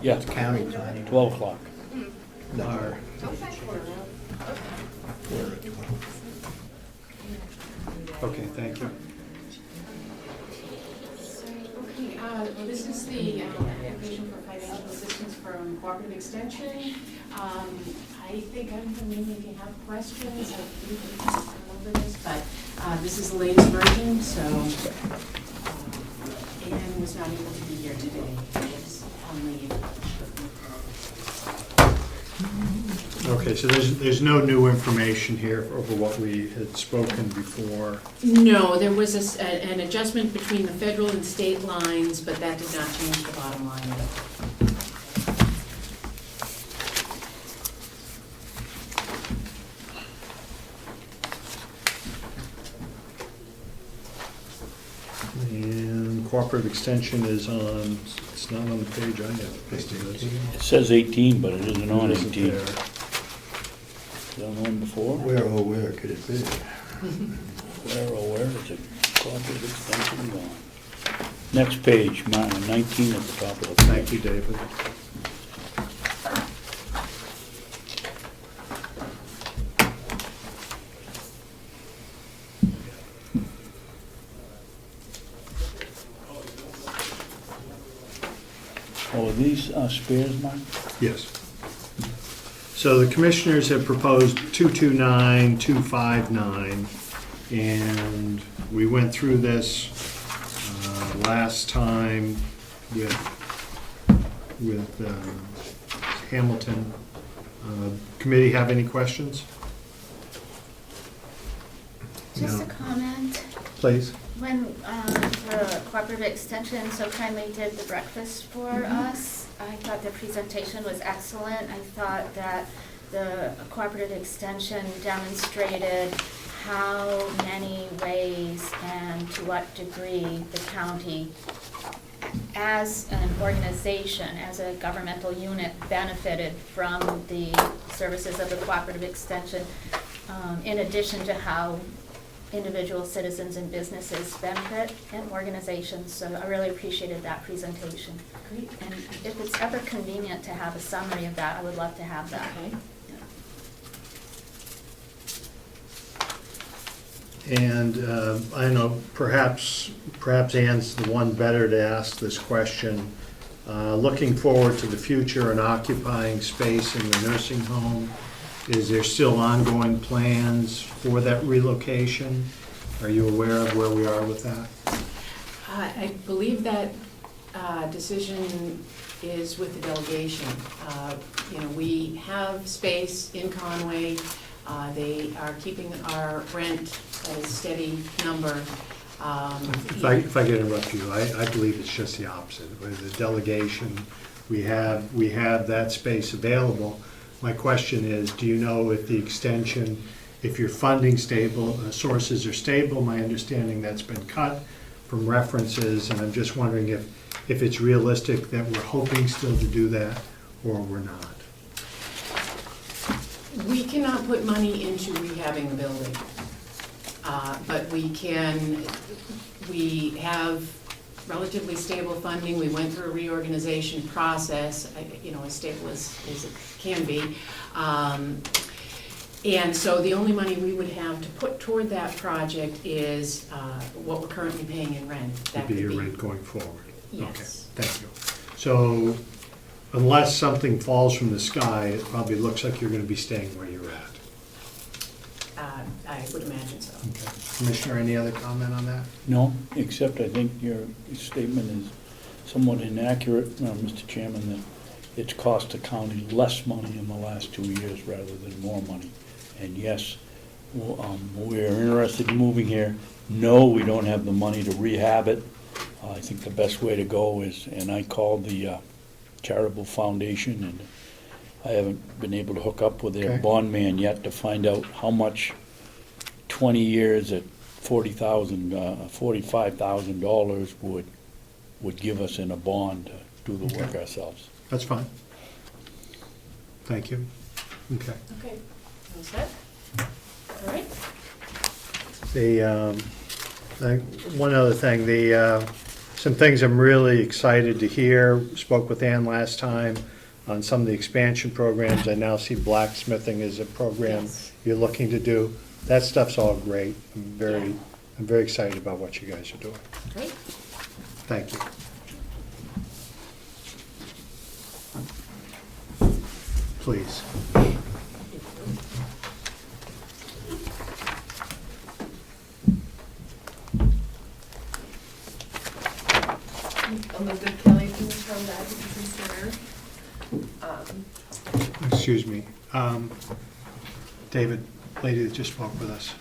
Yeah, It's county time. 12 o'clock. No, Okay. we're at 12. Okay, thank you. Okay, this is the application for financial assistance from Cooperative Extension. I think, I don't know, maybe if you have questions, I think we can go over this, but this is the latest version, so Anne was not able to be here today. She's on leave. Okay, so there's no new information here over what we had spoken before. No, there was an adjustment between the federal and state lines, but that did not change the bottom line. And Cooperative Extension is on, it's not on the page I have. It says 18, but it isn't on It isn't 18. there. Is that on before? Where, oh, where could it be? Where, oh, where is it? Cooperative Extension gone. Next page, Martin, 19 at the top of the page. Thank you, David. Oh, are these spares, Martin? Yes. So the commissioners have proposed 229, 259, and we went through this last time with Hamilton. Committee have any questions? Just No. a comment, Please. when the Cooperative Extension so kindly did the breakfast for us, I thought the presentation was excellent. I thought that the Cooperative Extension demonstrated how many ways and to what degree the county, as an organization, as a governmental unit, benefited from the services of the Cooperative Extension, in addition to how individual citizens and businesses benefit and organizations. So I really appreciated that presentation. Great. And if it's ever convenient to have a summary of that, I would love to have that. Okay. And I don't know, perhaps Ann's the one better to ask this question. Looking forward to the future and occupying space in the nursing home, is there still ongoing plans for that relocation? Are you aware of where we are with that? I believe that decision is with the delegation. You know, we have space in Conway. They are keeping our rent at a steady number. If I could interrupt you, I believe it's just the opposite. With the delegation, we have that space available. My question is, do you know if the extension, if your funding sources are stable? My understanding that's been cut from references, and I'm just wondering if it's realistic that we're hoping still to do that, or we're not. We cannot put money into rehabbing the building, but we have relatively stable funding. We went through a reorganization process, you know, as stable as it can be. And so the only money we would have to put toward that project is what we're currently paying in rent. Would be your rent going forward? Yes. Okay, thank you. So unless something falls from the sky, it probably looks like you're going to be staying where you're at. I would imagine so. Okay. Commissioner, any other comment on that? No, except I think your statement is somewhat inaccurate, Mr. Chairman, that it's cost the county less money in the last 2 years rather than more money. And yes, we're interested in moving here. No, we don't have the money to rehab it. I think the best way to go is, and I called the charitable foundation, and I haven't been able to hook up with their Okay. bond man yet to find out how much 20 years at $45,000 would give us in a bond to do the work Okay. ourselves. That's fine. Thank you. Okay. Okay, all set? All right. One other thing, some things I'm really excited to hear. Spoke with Ann last time on some of the expansion programs. I now see blacksmithing as a program Yes. you're looking to do. That stuff's all great. Yeah. I'm very excited about what you guys are doing. Great. Thank you. Please. Elizabeth Kelly from the Child Advocacy Center. Excuse me. David, lady that just spoke with us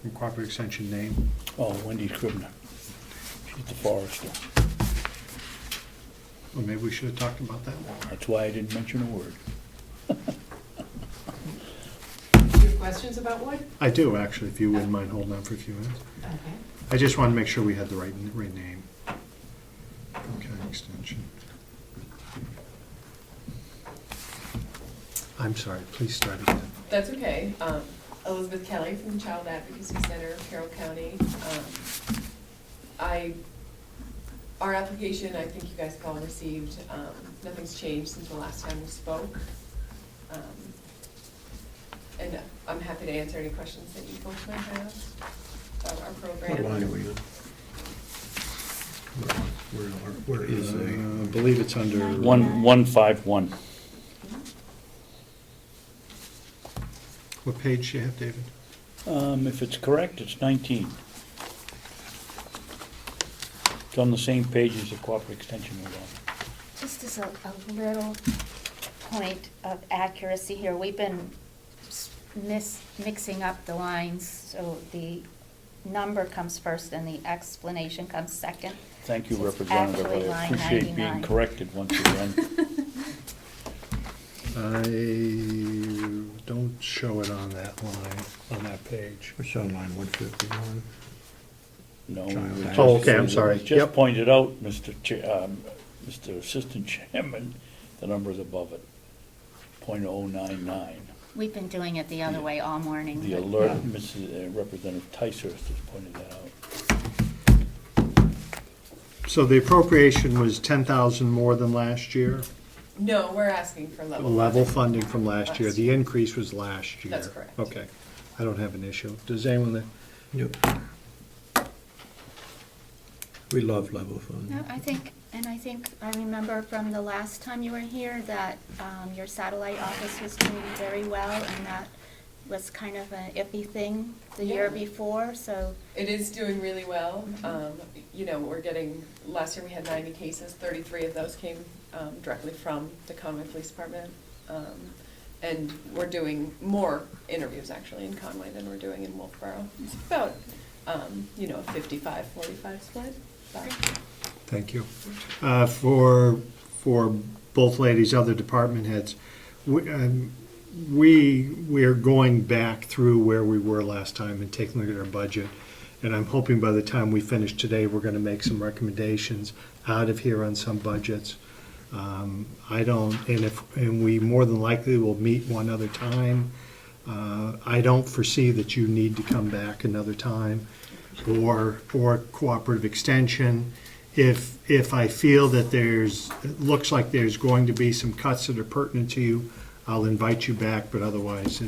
from Cooperative Extension, name? Oh, Wendy Scribner. She's the forester. Well, maybe we should have talked about that. That's why I didn't mention a word. Do you have questions about what? I do, actually, if you wouldn't mind holding on for a few minutes. Okay. I just want to make sure we had the right name. Okay, extension. I'm sorry, please start again. That's okay. Elizabeth Kelly from the Child Advocacy Center, Carroll County. Our application, I think you guys have all received, nothing's changed since the last time we spoke. And I'm happy to answer any questions that you folks might have about our program. What line are we on? Where is I a, believe it's under. 1151. What page do you have, David? If it's correct, it's 19. It's on the same page as the Cooperative Extension was on. Just as a little point of accuracy here, we've been mixing up the lines, so the number comes first and the explanation comes second. Thank you, So it's Representative. actually I line appreciate 99. being corrected once again. I don't show it on that line, on that page. what's on line 151? No. Child it was Advocacy. Oh, okay, I'm sorry. Just Yep. pointed out, Mr. Assistant Chairman, the number's above it, .099. We've been doing it the other way all morning. The but- alert, Mrs. Representative Ticehurst has pointed that out. So the appropriation was 10,000 more than last year? No, we're asking for level. Level funding. funding from last year. The increase was last year. That's correct. Okay. I don't have an issue. Does anyone that? Yep. We love level funding. No, I think, I remember from the last time you were here that your satellite office was doing very well, and that was kind of an iffy thing the year Yeah. before, so. It is doing really well. You know, we're getting, last year we had 90 cases, 33 of those came directly from the Conway Police Department. And we're doing more interviews actually in Conway than we're doing in Wolfboro. It's about, you know, a 55-45 split. But Thank you. For both ladies, other department heads, we are going back through where we were last time and taking a look at our budget. And I'm hoping by the time we finish today, we're going to make some recommendations out of here on some budgets. And we more than likely will meet one other time. I don't foresee that you need to come back another time, or Cooperative Extension. If I feel that it looks like there's going to be some cuts that are pertinent to you, I'll invite you back, but otherwise,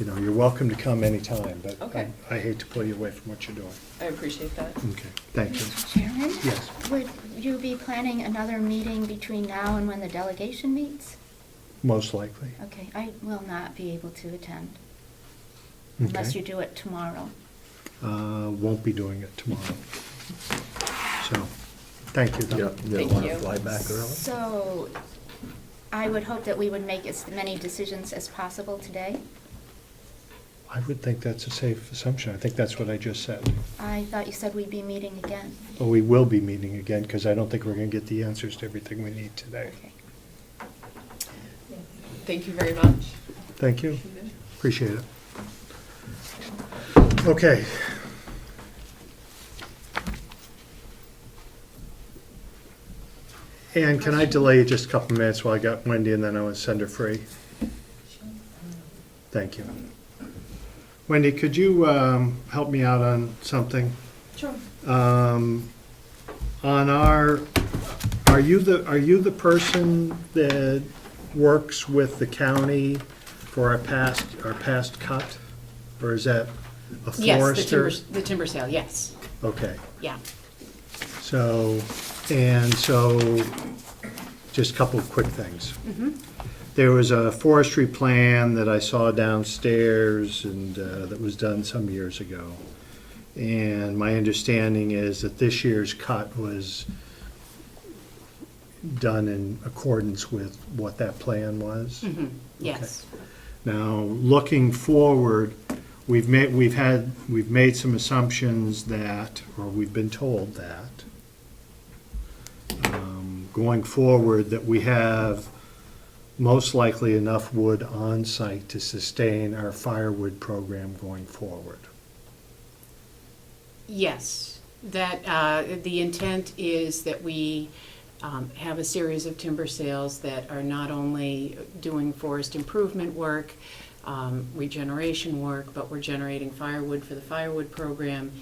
you're welcome to come anytime, but Okay. I hate to pull you away from what you're doing. I appreciate that. Okay, thank you. Mr. Chairman? Yes. Would you be planning another meeting between now and when the delegation meets? Most likely. Okay, I will not be able to attend unless Okay. you do it tomorrow. Won't be doing it tomorrow. So, thank you, though. You Thank don't want you. to fly back early? So, I would hope that we would make as many decisions as possible today. I would think that's a safe assumption. I think that's what I just said. I thought you said we'd be meeting again. But we will be meeting again, because I don't think we're going to get the answers to everything we need today. Okay. Thank you very much. Thank you. Appreciate it. Okay. Ann, can I delay you just a couple minutes while I got Wendy, and then I want to send her free? Thank you. Wendy, could you help me out on something? Sure. On are you the person that works with the county for our past cut? Or is that a Yes, forester? the timber sale, yes, Okay, yeah. so, just a couple of quick things. There was a forestry plan that I saw downstairs and that was done some years ago. And my understanding is that this year's cut was done in accordance with what that plan was. Yes. Now, looking forward, we've made some assumptions that, or we've been told that, going forward, that we have most likely enough wood on site to sustain our firewood program going forward. Yes, that, the intent is that we have a series of timber sales that are not only doing forest improvement work, regeneration work, but we're generating firewood for the firewood program,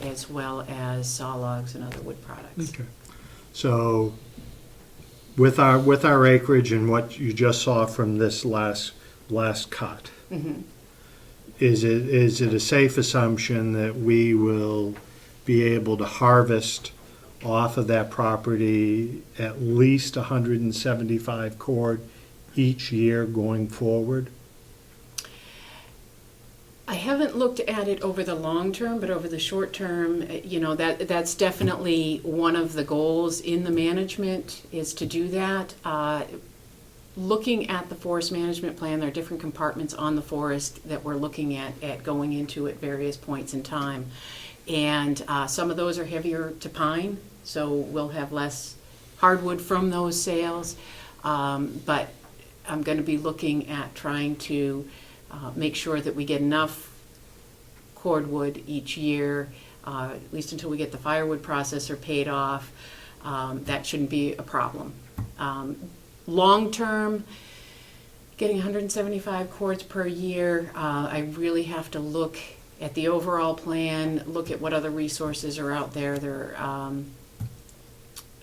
as well as saw logs and other wood products. Okay. So, with our acreage and what you just saw from this last cut, is it a safe assumption that we will be able to harvest off of that property at least 175 cord each year going forward? I haven't looked at it over the long term, but over the short term, that's definitely one of the goals in the management, is to do that. Looking at the forest management plan, there are different compartments on the forest that we're looking at going into at various points in time. And some of those are heavier to pine, so we'll have less hardwood from those sales. But I'm going to be looking at trying to make sure that we get enough cordwood each year, at least until we get the firewood processor paid off. That shouldn't be a problem. Long term, getting 175 cords per year, I really have to look at the overall plan, look at what other resources are out there,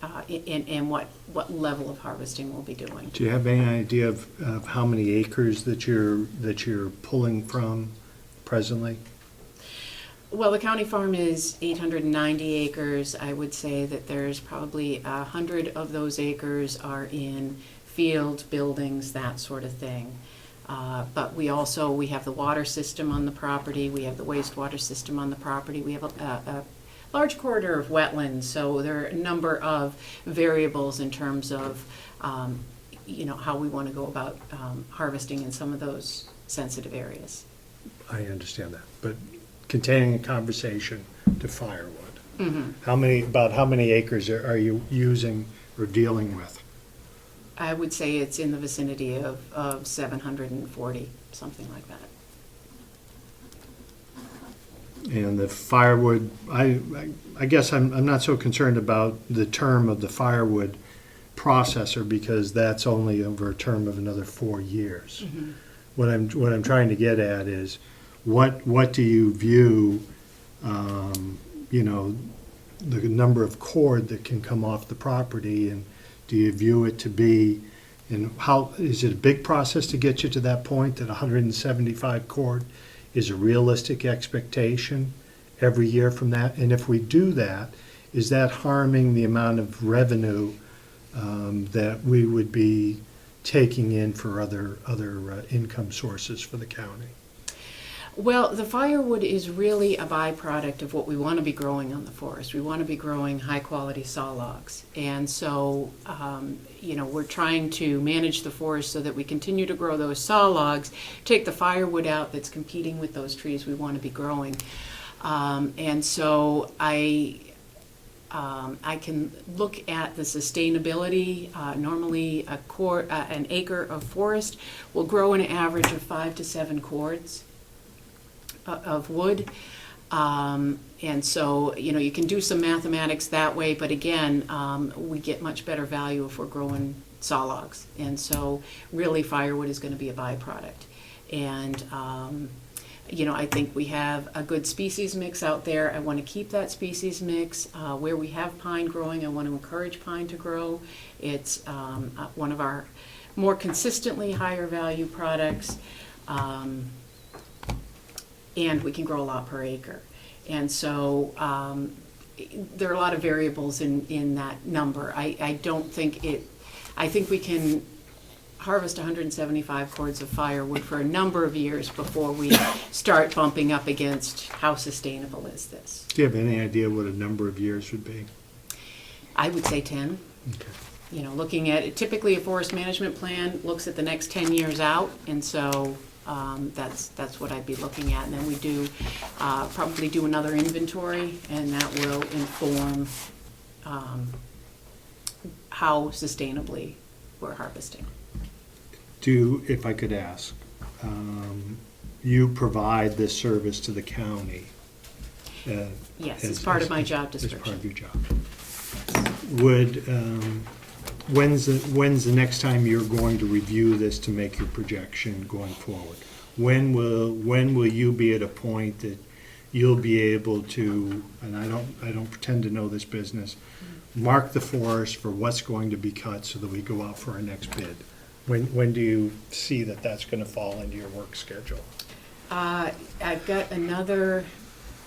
and what level of harvesting we'll be doing. Do you have any idea of how many acres that you're pulling from presently? Well, the county farm is 890 acres. I would say that there's probably 100 of those acres are in field, buildings, that sort of thing. But we have the water system on the property, we have the wastewater system on the property, we have a large corridor of wetlands, so there are a number of variables in terms of how we want to go about harvesting in some of those sensitive areas. I understand that, but containing a conversation to firewood. How many acres are you using or dealing with? I would say it's in the vicinity of 740, something like that. And the firewood, I guess I'm not so concerned about the term of the firewood processor, because that's only over a term of another 4 years. What I'm trying to get at is, what do you view, the number of cord that can come off the property, and do you view it to be, and how, is it a big process to get you to that point that 175 cord is a realistic expectation every year from that? And if we do that, is that harming the amount of revenue that we would be taking in for other income sources for the county? Well, the firewood is really a byproduct of what we want to be growing on the forest. We want to be growing high-quality saw logs. And so, we're trying to manage the forest so that we continue to grow those saw logs, take the firewood out that's competing with those trees we want to be growing. And so I can look at the sustainability. Normally, an acre of forest will grow an average of 5 to 7 cords of wood. And so, you can do some mathematics that way, but again, we get much better value if we're growing saw logs. And so really firewood is going to be a byproduct. And I think we have a good species mix out there. I want to keep that species mix. Where we have pine growing, I want to encourage pine to grow. It's one of our more consistently higher value products, and we can grow a lot per acre. And so there are a lot of variables in that number. I think we can harvest 175 cords of firewood for a number of years before we start bumping up against how sustainable is this. Do you have any idea what a number of years would be? I would say 10. Okay. Looking at it, typically a forest management plan looks at the next 10 years out, and so that's what I'd be looking at. And then we probably do another inventory, and that will inform how sustainably we're harvesting. If I could ask, you provide this service to the county? Yes, it's part of my job As description. part of your job. When's the next time you're going to review this to make your projection going forward? When will you be at a point that you'll be able to, and I don't pretend to know this business, mark the forest for what's going to be cut so that we go out for our next bid? When do you see that that's going to fall into your work schedule? I've got another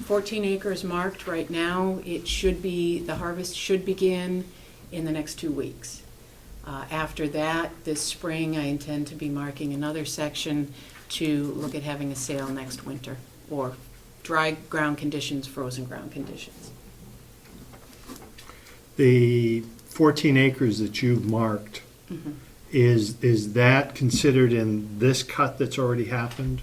14 acres marked right now. The harvest should begin in the next 2 weeks. After that, this spring, I intend to be marking another section to look at having a sale next winter, or dry ground conditions, frozen ground conditions. The 14 acres that you've marked, Mm-hmm. is that considered in this cut that's already happened?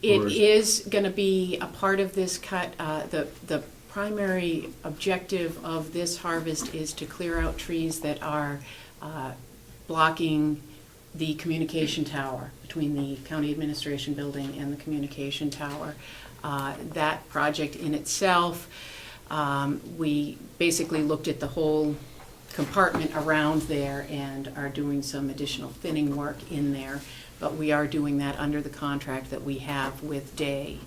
It Or is going to be a part of this cut. The primary objective of this harvest is to clear out trees that are blocking the communication tower between the county administration building and the communication tower. That project in itself, we basically looked at the whole compartment around there and are doing some additional thinning work in there, but we are doing that under the contract that we have with Day.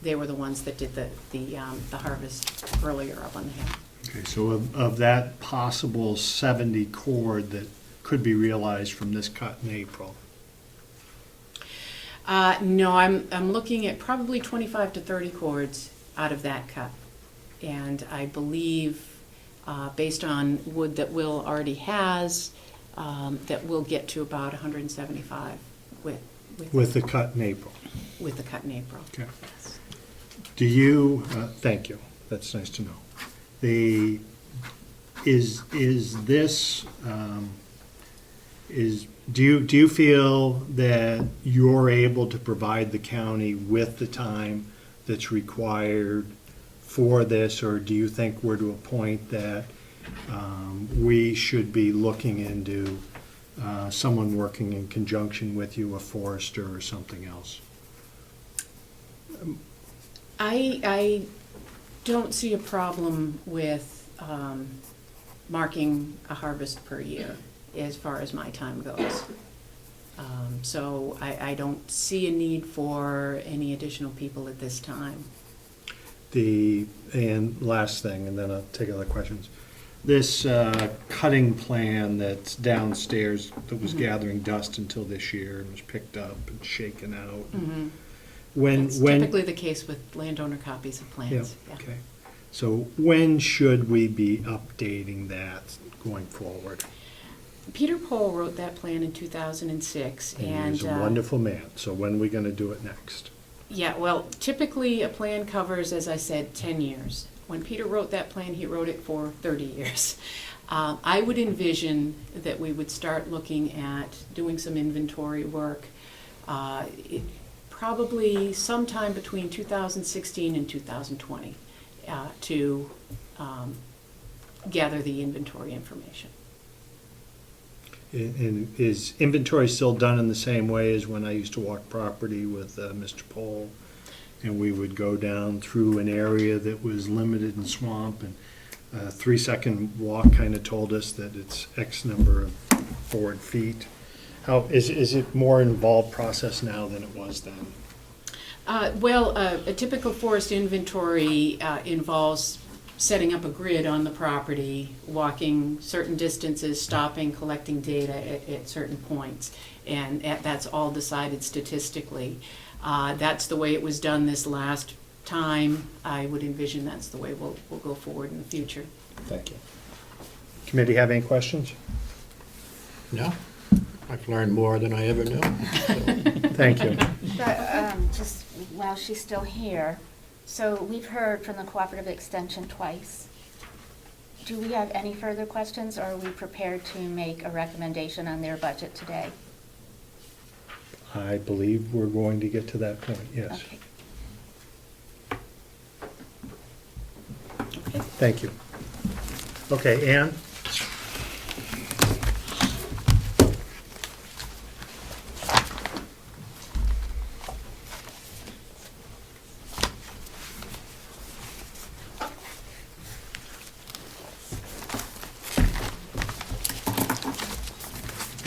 They were the ones that did the harvest earlier up on the hill. Okay, so of that possible 70 cord that could be realized from this cut in April, No, I'm looking at probably 25 to 30 cords out of that cut. And I believe, based on wood that Will already has, that we'll get to about 175 with the cut in April. with the cut in April. Okay. Yes. Do you, thank you, that's nice to know. Do you feel that you're able to provide the county with the time that's required for this, or do you think we're to a point that we should be looking into someone working in conjunction with you, a forester or something else? I don't see a problem with marking a harvest per year as far as my time goes. So I don't see a need for any additional people at this time. And last thing, and then I'll take other questions. This cutting plan that's downstairs that was gathering dust until this year and was picked up and shaken out. Mm-hmm. When That's typically the case with landowner copies of plans. Yeah, okay. So when should we be updating that going forward? Peter Pohl wrote that plan in 2006, And he's a wonderful man, so when are we going to do it next? Yeah, well, typically a plan covers, as I said, 10 years. When Peter wrote that plan, he wrote it for 30 years. I would envision that we would start looking at doing some inventory work probably sometime between 2016 and 2020 to gather the inventory information. And is inventory still done in the same way as when I used to walk property with Mr. Pohl? And we would go down through an area that was limited in swamp, and a 3-second walk kind of told us that it's X number of forward feet. How is it more involved process now than it was then? Well, a typical forest inventory involves setting up a grid on the property, walking certain distances, stopping, collecting data at certain points. And that's all decided statistically. That's the way it was done this last time. I would envision that's the way we'll go forward in the future. Thank you. Committee have any questions? No, I've learned more than I ever knew. Thank you. But, just while she's still here, so we've heard from the Cooperative Extension twice. Do we have any further questions, or are we prepared to make a recommendation on their budget today? I believe we're going to get to that point, yes. Okay. Okay. Thank you. Okay, Ann?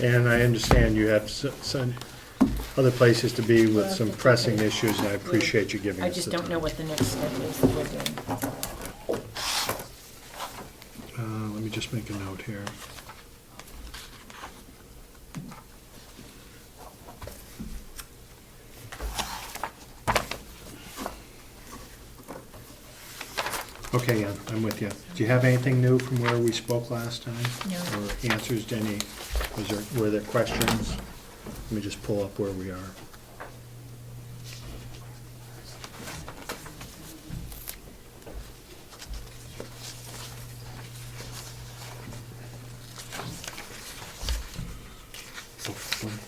And I understand you have some other places to be with some pressing issues, and I appreciate you giving us I the just don't time. know what the next step is that we're doing. Let me just make a note here. Okay, Ann, I'm with you. Do you have anything new from where we spoke last time? No. Or answers to any, were there questions? Let me just pull up where we are.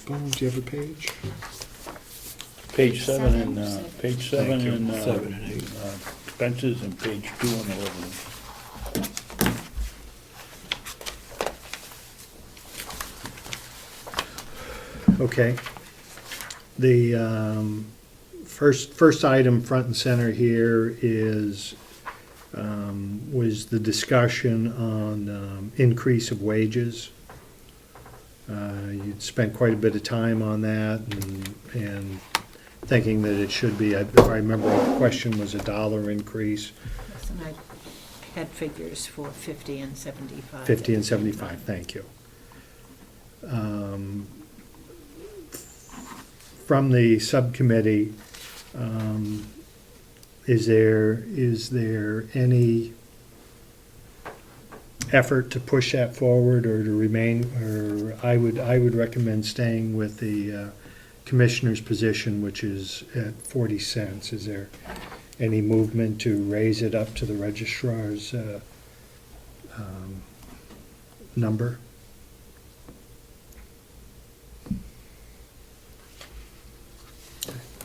Do you have a page? Page 7 and, page 7 Thank you. and, 7 and 8. expenses, and page 2 and 11. Okay. The first item front and center here is, was the discussion on increase of wages. You'd spent quite a bit of time on that and thinking that it should be, if I remember, the question was $1 increase, And I had figures for 50 and 75. 50 and 75, thank you. From the subcommittee, is there any effort to push that forward or to remain, or I would recommend staying with the commissioner's position, which is at 40 cents. Is there any movement to raise it up to the registrar's number?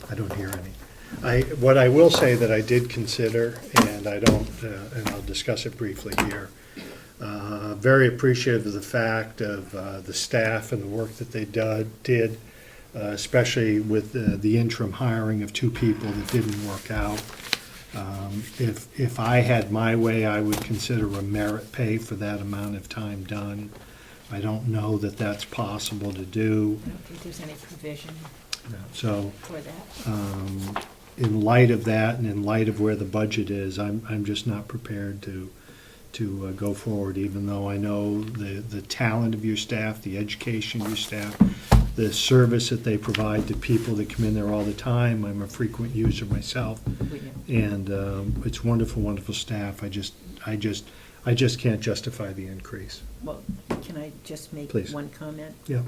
I don't hear any. What I will say that I did consider, and I don't, and I'll discuss it briefly here, very appreciative of the fact of the staff and the work that they did, especially with the interim hiring of 2 people that didn't work out. If I had my way, I would consider a merit pay for that amount of time done. I don't know that that's possible to do. I don't think there's any provision So for that. in light of that and in light of where the budget is, I'm just not prepared to go forward, even though I know the talent of your staff, the education of your staff, the service that they provide to people that come in there all the time. I'm a frequent user myself, We know. and it's wonderful, wonderful staff. I just can't justify the increase. Well, can I just make Please. one comment? Yeah.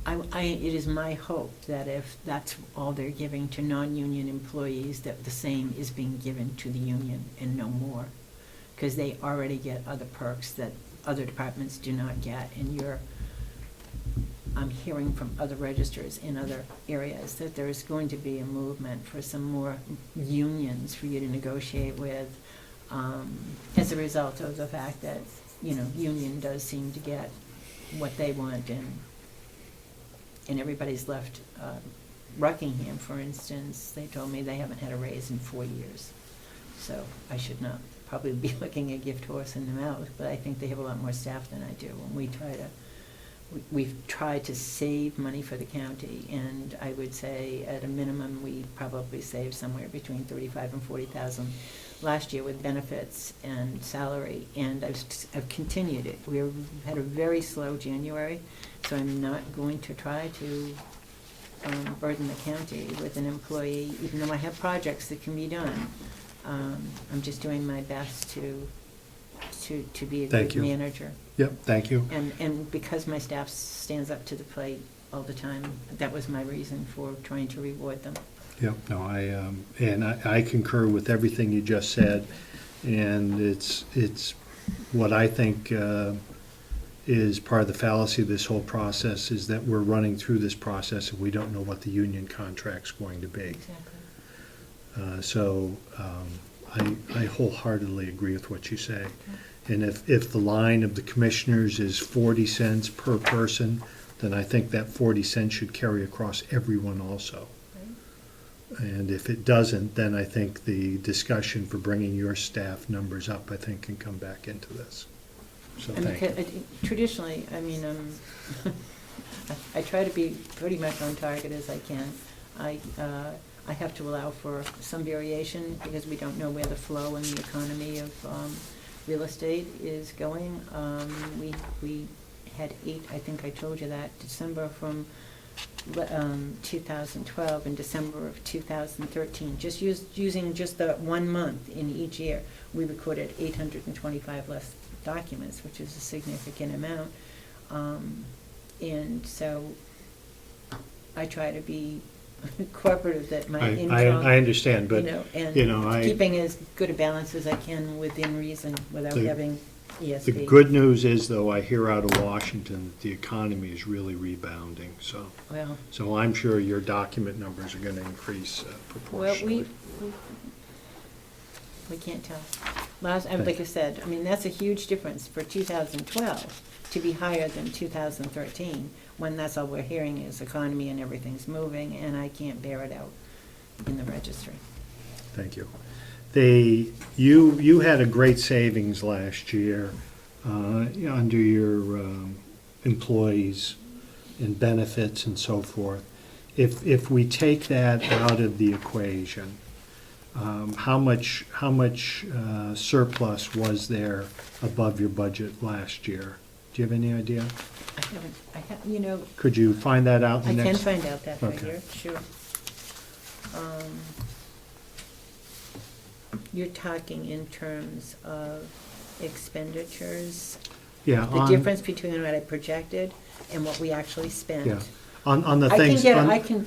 It is my hope that if that's all they're giving to non-union employees, that the same is being given to the union and no more. Because they already get other perks that other departments do not get. And I'm hearing from other registrars in other areas that there is going to be a movement for some more unions for you to negotiate with, as a result of the fact that, union does seem to get what they want, and everybody's left. Rockingham, for instance, they told me they haven't had a raise in 4 years. So I should not probably be looking a gift horse in the mouth, but I think they have a lot more staff than I do. And we try to we've tried to save money for the county, and I would say at a minimum, we probably saved somewhere between 35 and 40,000 last year with benefits and salary, and I've continued it. We've had a very slow January, so I'm not going to try to burden the county with an employee, even though I have projects that can be done. I'm just doing my best to be a Thank good you. manager. Yep, thank you. And because my staff stands up to the plate all the time, that was my reason for trying to reward them. Yep, no, I concur with everything you just said, and it's what I think is part of the fallacy of this whole process is that we're running through this process and we don't know what the union contract's going to be. Exactly. So I wholeheartedly agree with what you say. And if the line of the commissioners is 40 cents per person, then I think that 40 cents should carry across everyone also. And if it doesn't, then I think the discussion for bringing your staff numbers up, I think, can come back into this. So thank you. Traditionally, I mean, I try to be pretty much on target as I can. I have to allow for some variation because we don't know where the flow in the economy of real estate is going. We had 8, I think I told you that, December from 2012 and December of 2013, just using just the 1 month in each year, we recorded 825 less documents, which is a significant amount. And so I try to be cooperative that my income, I understand, but, and you know, keeping as good a balance as I can within reason without having ESP. the good news is, though, I hear out of Washington that the economy is really rebounding, so. Well, So I'm sure your document numbers are gonna increase proportionally. we can't tell. Like I said, I mean, that's a huge difference for 2012 to be higher than 2013, when that's all we're hearing is economy and everything's moving, and I can't bear it out in the registry. Thank you. You had a great savings last year under your employees and benefits and so forth. If we take that out of the equation, how much surplus was there above your budget last year? Do you have any idea? Could you find that out I in the can next? find out that Okay. figure, sure. You're talking in terms of expenditures, Yeah. the difference between what I projected and what we actually spent. Yeah. On the I things.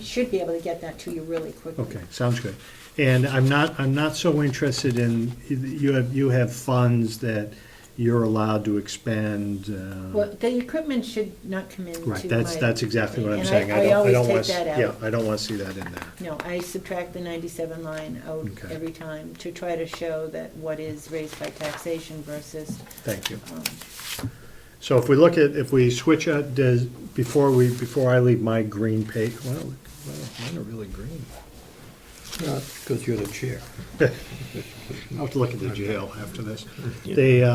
should be able to get that to you really quickly. Okay, sounds good. And I'm not so interested in, you have funds that you're allowed to expend. Well, the equipment should not come into Right, that's exactly what I'm and saying. I always don't take want that out. Yeah, I don't want to see that in there. No, I subtract the 97 line out Okay. every time to try to show that what is raised by taxation versus, Thank you. So if we switch out, before I leave my green page, well, mine are really green. Because you're the chair. I'll have to look at the jail after this. The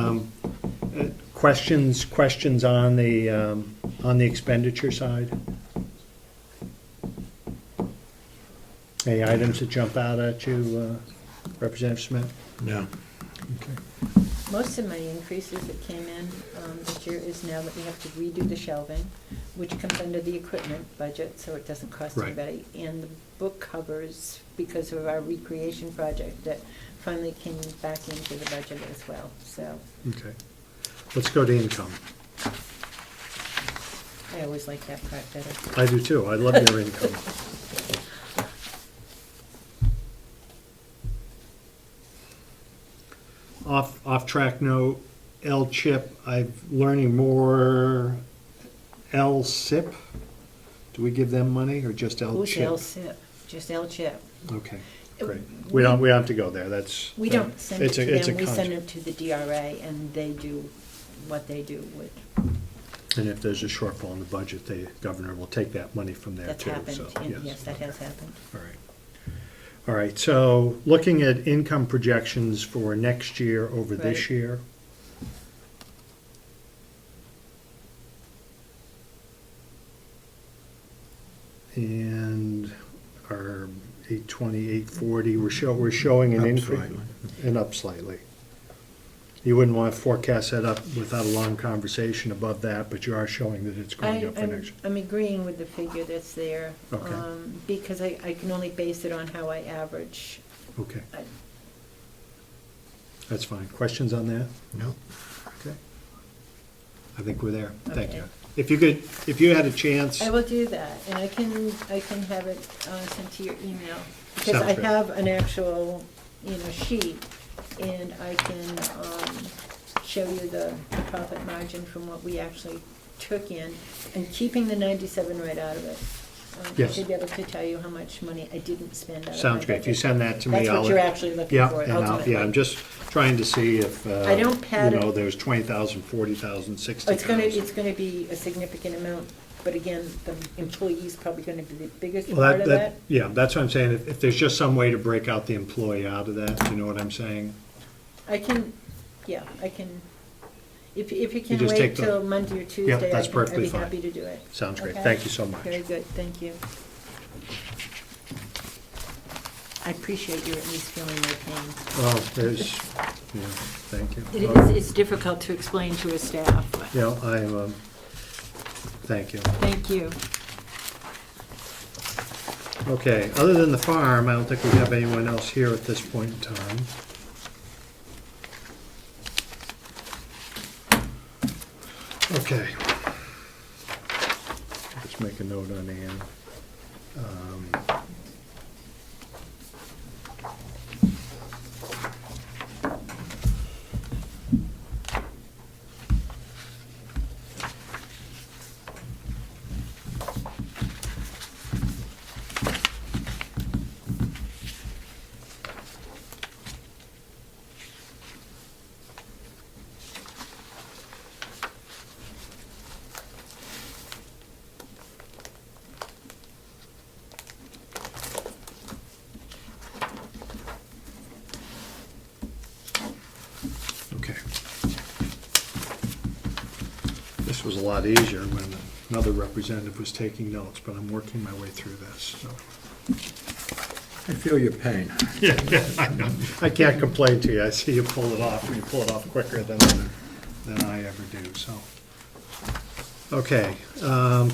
questions on the expenditure side? Any items that jump out at you, Representative Smith? No. Okay. most of my increases that came in this year is now that we have to redo the shelving, which comes under the equipment budget, so it doesn't cost Right. anybody. And the book covers, because of our recreation project, that finally came back into the budget as well, so Okay. Let's go to income. I always like that part better. I do too. I love your income. Off track note, L-CHIP, I'm learning more. L-SIP, do we give them money or just Who's L-CHIP? L-SIP? Just L-CHIP. Okay, great. We don't have to go there, that's. We don't send it it's a- to it's a them, we send concept. it to the DRA, and they do what they do with, And if there's a shortfall in the budget, the governor will take that money from there that's too. happened, so, and yes, that has happened. All right. All right, so looking at income projections for next year over this Right. year. And our 820, 840, we're showing an Up increase. slightly. And up slightly. You wouldn't want to forecast that up without a long conversation above that, but you are showing that it's going up for next. I'm agreeing with the figure that's there. Okay. Because I can only base it on how I average. Okay, I- that's fine. Questions on that? No. Okay. I think we're there. Thank you. Okay. If you had a chance, I will do that, and I can have it sent to your email. Because Sounds I great. have an actual, sheet, and I can show you the profit margin from what we actually took in, and keeping the 97 right out of it. I Yes. should be able to tell you how much money I didn't spend out of my sounds great. If you budget. send that to me, That's I'll. what you're actually looking Yeah, for and ultimately. I'm just trying to see if, I don't pad it. there's 20,000, 40,000, 60,000. It's gonna be a significant amount, but again, the employee's probably gonna be the biggest Well, part of that. yeah, that's what I'm saying. If there's just some way to break out the employee out of that, you know what I'm saying? I can, if you can just wait take the- till Monday or Tuesday, that's I'd perfectly be fine. happy to do it. Sounds great. Okay? Thank you so much. Very good, thank you. I appreciate you at least feeling my pain. Well, there's, yeah, thank you. It's difficult to explain to a staff, but Yeah, thank you. thank you. Okay, other than the farm, I don't think we have anyone else here at this point in time. Okay. Let's make a note on Ann. Okay. This was a lot easier when another representative was taking notes, but I'm working my way through this, so. I feel your pain. Yeah, I know. I can't complain to you. I see you pull it off, and you pull it off quicker than I ever do, so. Okay,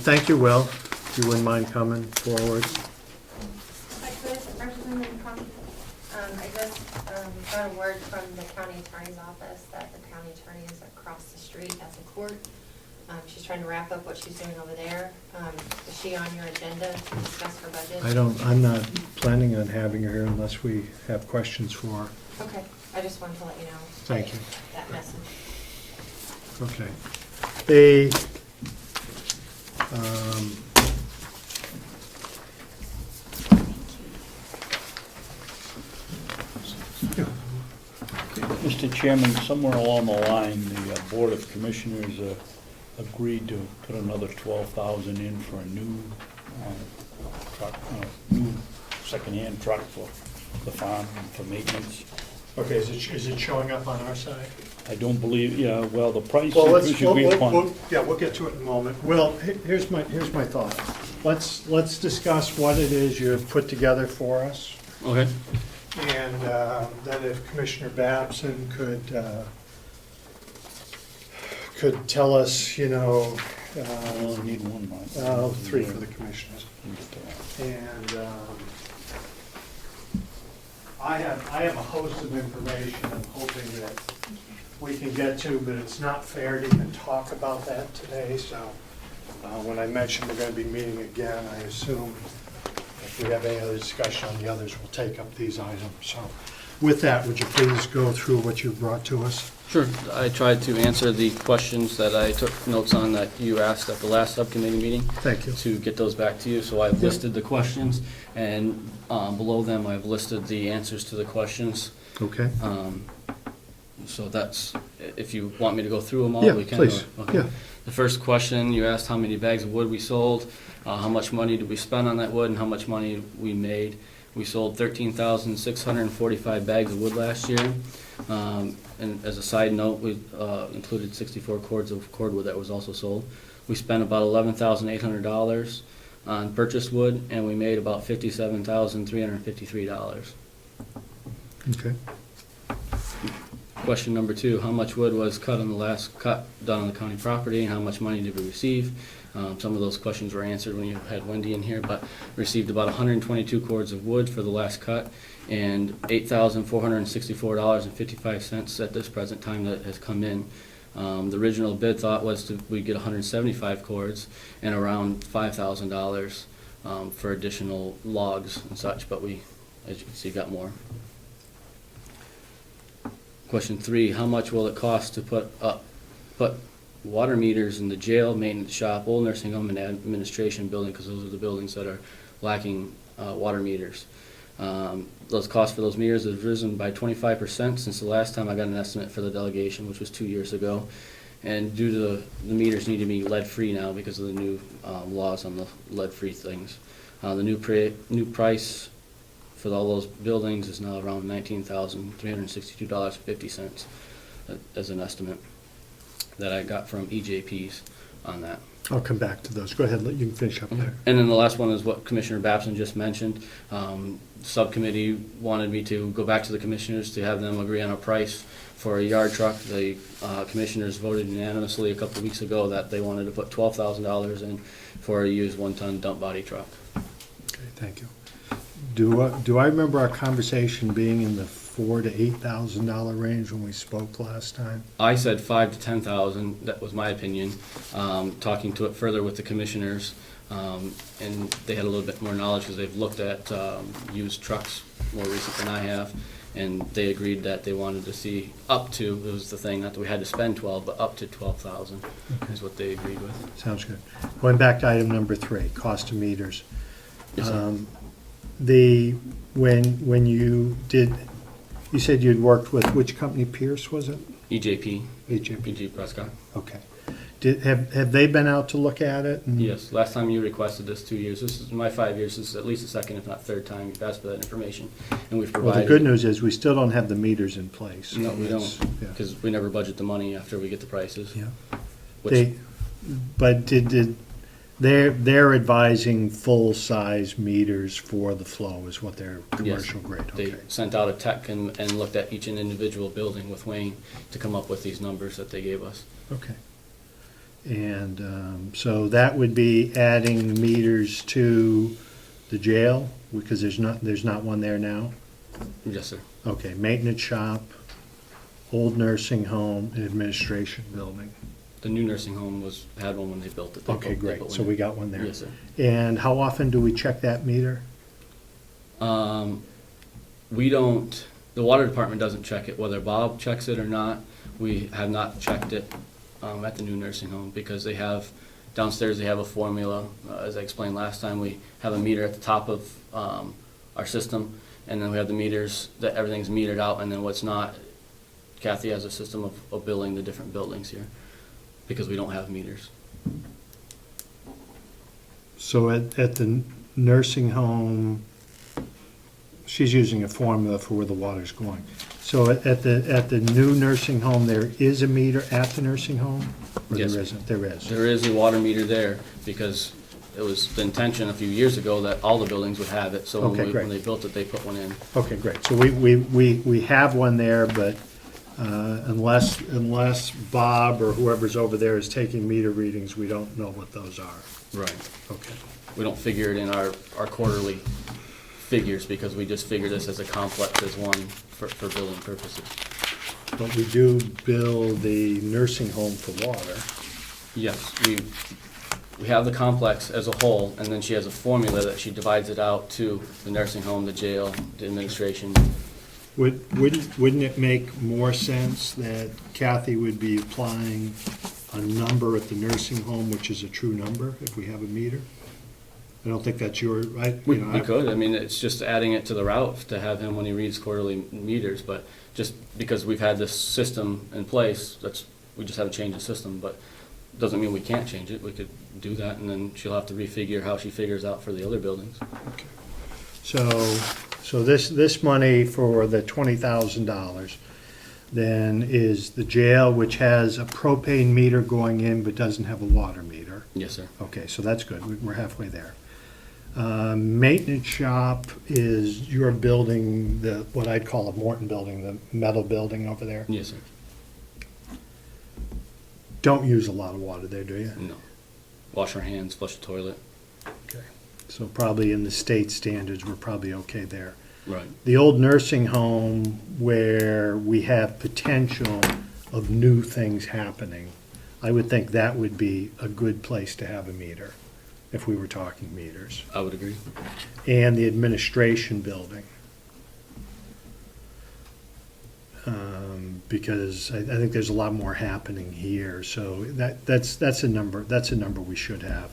thank you, Will. If you wouldn't mind coming forward. Hi, Chris, Representative Comeau. I just got a word from the county attorney's office that the county attorney is across the street at the court. She's trying to wrap up what she's doing over there. Is she on your agenda to discuss her budget? I'm not planning on having her here unless we have questions for her. Okay, I just wanted to let you know. Thank you. That message. Okay. The, Mr. Chairman, somewhere along the line, the Board of Commissioners agreed to put another 12,000 in for a new truck, new second-hand truck for the farm and for maintenance. okay, is it showing up on our side? I don't believe, yeah, well, the price Well, increase agreed upon. we'll get to it in a moment. Will, here's my thought. Let's discuss what it is you've put together for us. Okay. And then if Commissioner Babson could tell us, I only need one, Mike. 3 for the commissioners. Leave it to that. And I have a host of information I'm hoping that we can get to, but it's not fair to even talk about that today, so when I mentioned we're going to be meeting again, I assume if we have any other discussion on the others, we'll take up these items. So with that, would you please go through what you brought to us? Sure. I tried to answer the questions that I took notes on that you asked at the last subcommittee meeting. Thank you. To get those back to you. So I've listed the questions, and below them I've listed the answers to the questions. Okay. So that's, if you want me to go through them all, Yeah, we can. please. Okay. Yeah. The first question, you asked how many bags of wood we sold, how much money did we spend on that wood, and how much money we made. We sold 13,645 bags of wood last year. And as a side note, we included 64 cords of cordwood that was also sold. We spent about $11,800. on purchased wood, and we made about $57,353. Okay. Question number 2, how much wood was cut on the last cut done on the county property, and how much money did we receive? Some of those questions were answered when you had Wendy in here, but received about 122 cords of wood for the last cut, and $8,464.55 at this present time that has come in. The original bid thought was we'd get 175 cords and around $5,000 for additional logs and such, but we, as you can see, got more. Question 3, how much will it cost to put water meters in the jail, maintenance shop, old nursing home, and administration building, because those are the buildings that are lacking water meters. Those costs for those meters have risen by 25% since the last time I got an estimate for the delegation, which was 2 years ago. And due to the meters need to be lead-free now because of the new laws on the lead-free things. The new price for all those buildings is now around $19,362.50 as an estimate that I got from EJPs on that. I'll come back to those. Go ahead, you can finish up there. And then the last one is what Commissioner Babson just mentioned. Subcommittee wanted me to go back to the commissioners to have them agree on a price for a yard truck. The commissioners voted unanimously a couple of weeks ago that they wanted to put $12,000 in for a used 1-ton dump body truck. Okay, thank you. Do I remember our conversation being in the $4,000 to $8,000 range when we spoke last time? I said $5,000 to $10,000. That was my opinion. Talking to it further with the commissioners, and they had a little bit more knowledge because they've looked at used trucks more recent than I have, and they agreed that they wanted to see up to, it was the thing, not that we had to spend 12, but up to 12,000 is what they agreed with. Sounds good. Going back to item number 3, cost of meters. Yes, sir. When you did, you said you'd worked with, which company, Pierce, was it? EJP, HMP. PG Prescott. Okay. Have they been out to look at it? And- Yes, last time you requested this 2 years. This is my 5 years. This is at least the second, if not third time you've asked for that information, and we've Well, provided. the good news is we still don't have the meters in place. No, we That's- don't, yeah. because we never budget the money after we get the prices. Yeah. Which, But they're advising full-size meters for the flow is what they're commercial grade, they okay. sent out a tech and looked at each individual building with Wayne to come up with these numbers that they gave us. Okay. And so that would be adding meters to the jail, because there's not one there now? Yes, sir. Okay, maintenance shop, old nursing home, and administration building. The new nursing home had one when they built it. They Okay, put great, one so in. we got one there. Yes, sir. And how often do we check that meter? We don't, the water department doesn't check it, whether Bob checks it or not. We have not checked it at the new nursing home because they have, downstairs they have a formula. As I explained last time, we have a meter at the top of our system, and then we have the meters that everything's metered out, and then what's not, Kathy has a system of billing the different buildings here because we don't have meters. So at the nursing home, she's using a formula for where the water's going. So at the new nursing home, there is a meter at the nursing home? Or Yes. there isn't? There is. There is a water meter there because it was the intention a few years ago that all the buildings would have it. So Okay, great. when they built it, they put one in. Okay, great. So we have one there, but unless Bob or whoever's over there is taking meter readings, we don't know what those are. Right. Okay. We don't figure it in our quarterly figures because we just figure this as a complex as one for billing purposes. But we do bill the nursing home for water. Yes, we have the complex as a whole, and then she has a formula that she divides it out to the nursing home, the jail, the administration. Wouldn't it make more sense that Kathy would be applying a number at the nursing home, which is a true number, if we have a meter? I don't think that's your, right? We could, I mean, it's just adding it to the route to have him when he reads quarterly meters, but just because we've had this system in place, we just haven't changed the system, but doesn't mean we can't change it. We could do that, and then she'll have to refigure how she figures out for the other buildings. Okay. So this money for the $20,000 then is the jail, which has a propane meter going in but doesn't have a water meter. Yes, sir. Okay, so that's good. We're halfway there. Maintenance shop is your building, what I'd call a Morton building, the metal building over there. Yes, sir. Don't use a lot of water there, do you? No. Wash our hands, flush the toilet. Okay. So probably in the state standards, we're probably okay there. Right. The old nursing home where we have potential of new things happening, I would think that would be a good place to have a meter, if we were talking meters. I would agree. And the administration building. Because I think there's a lot more happening here, so that's a number we should have.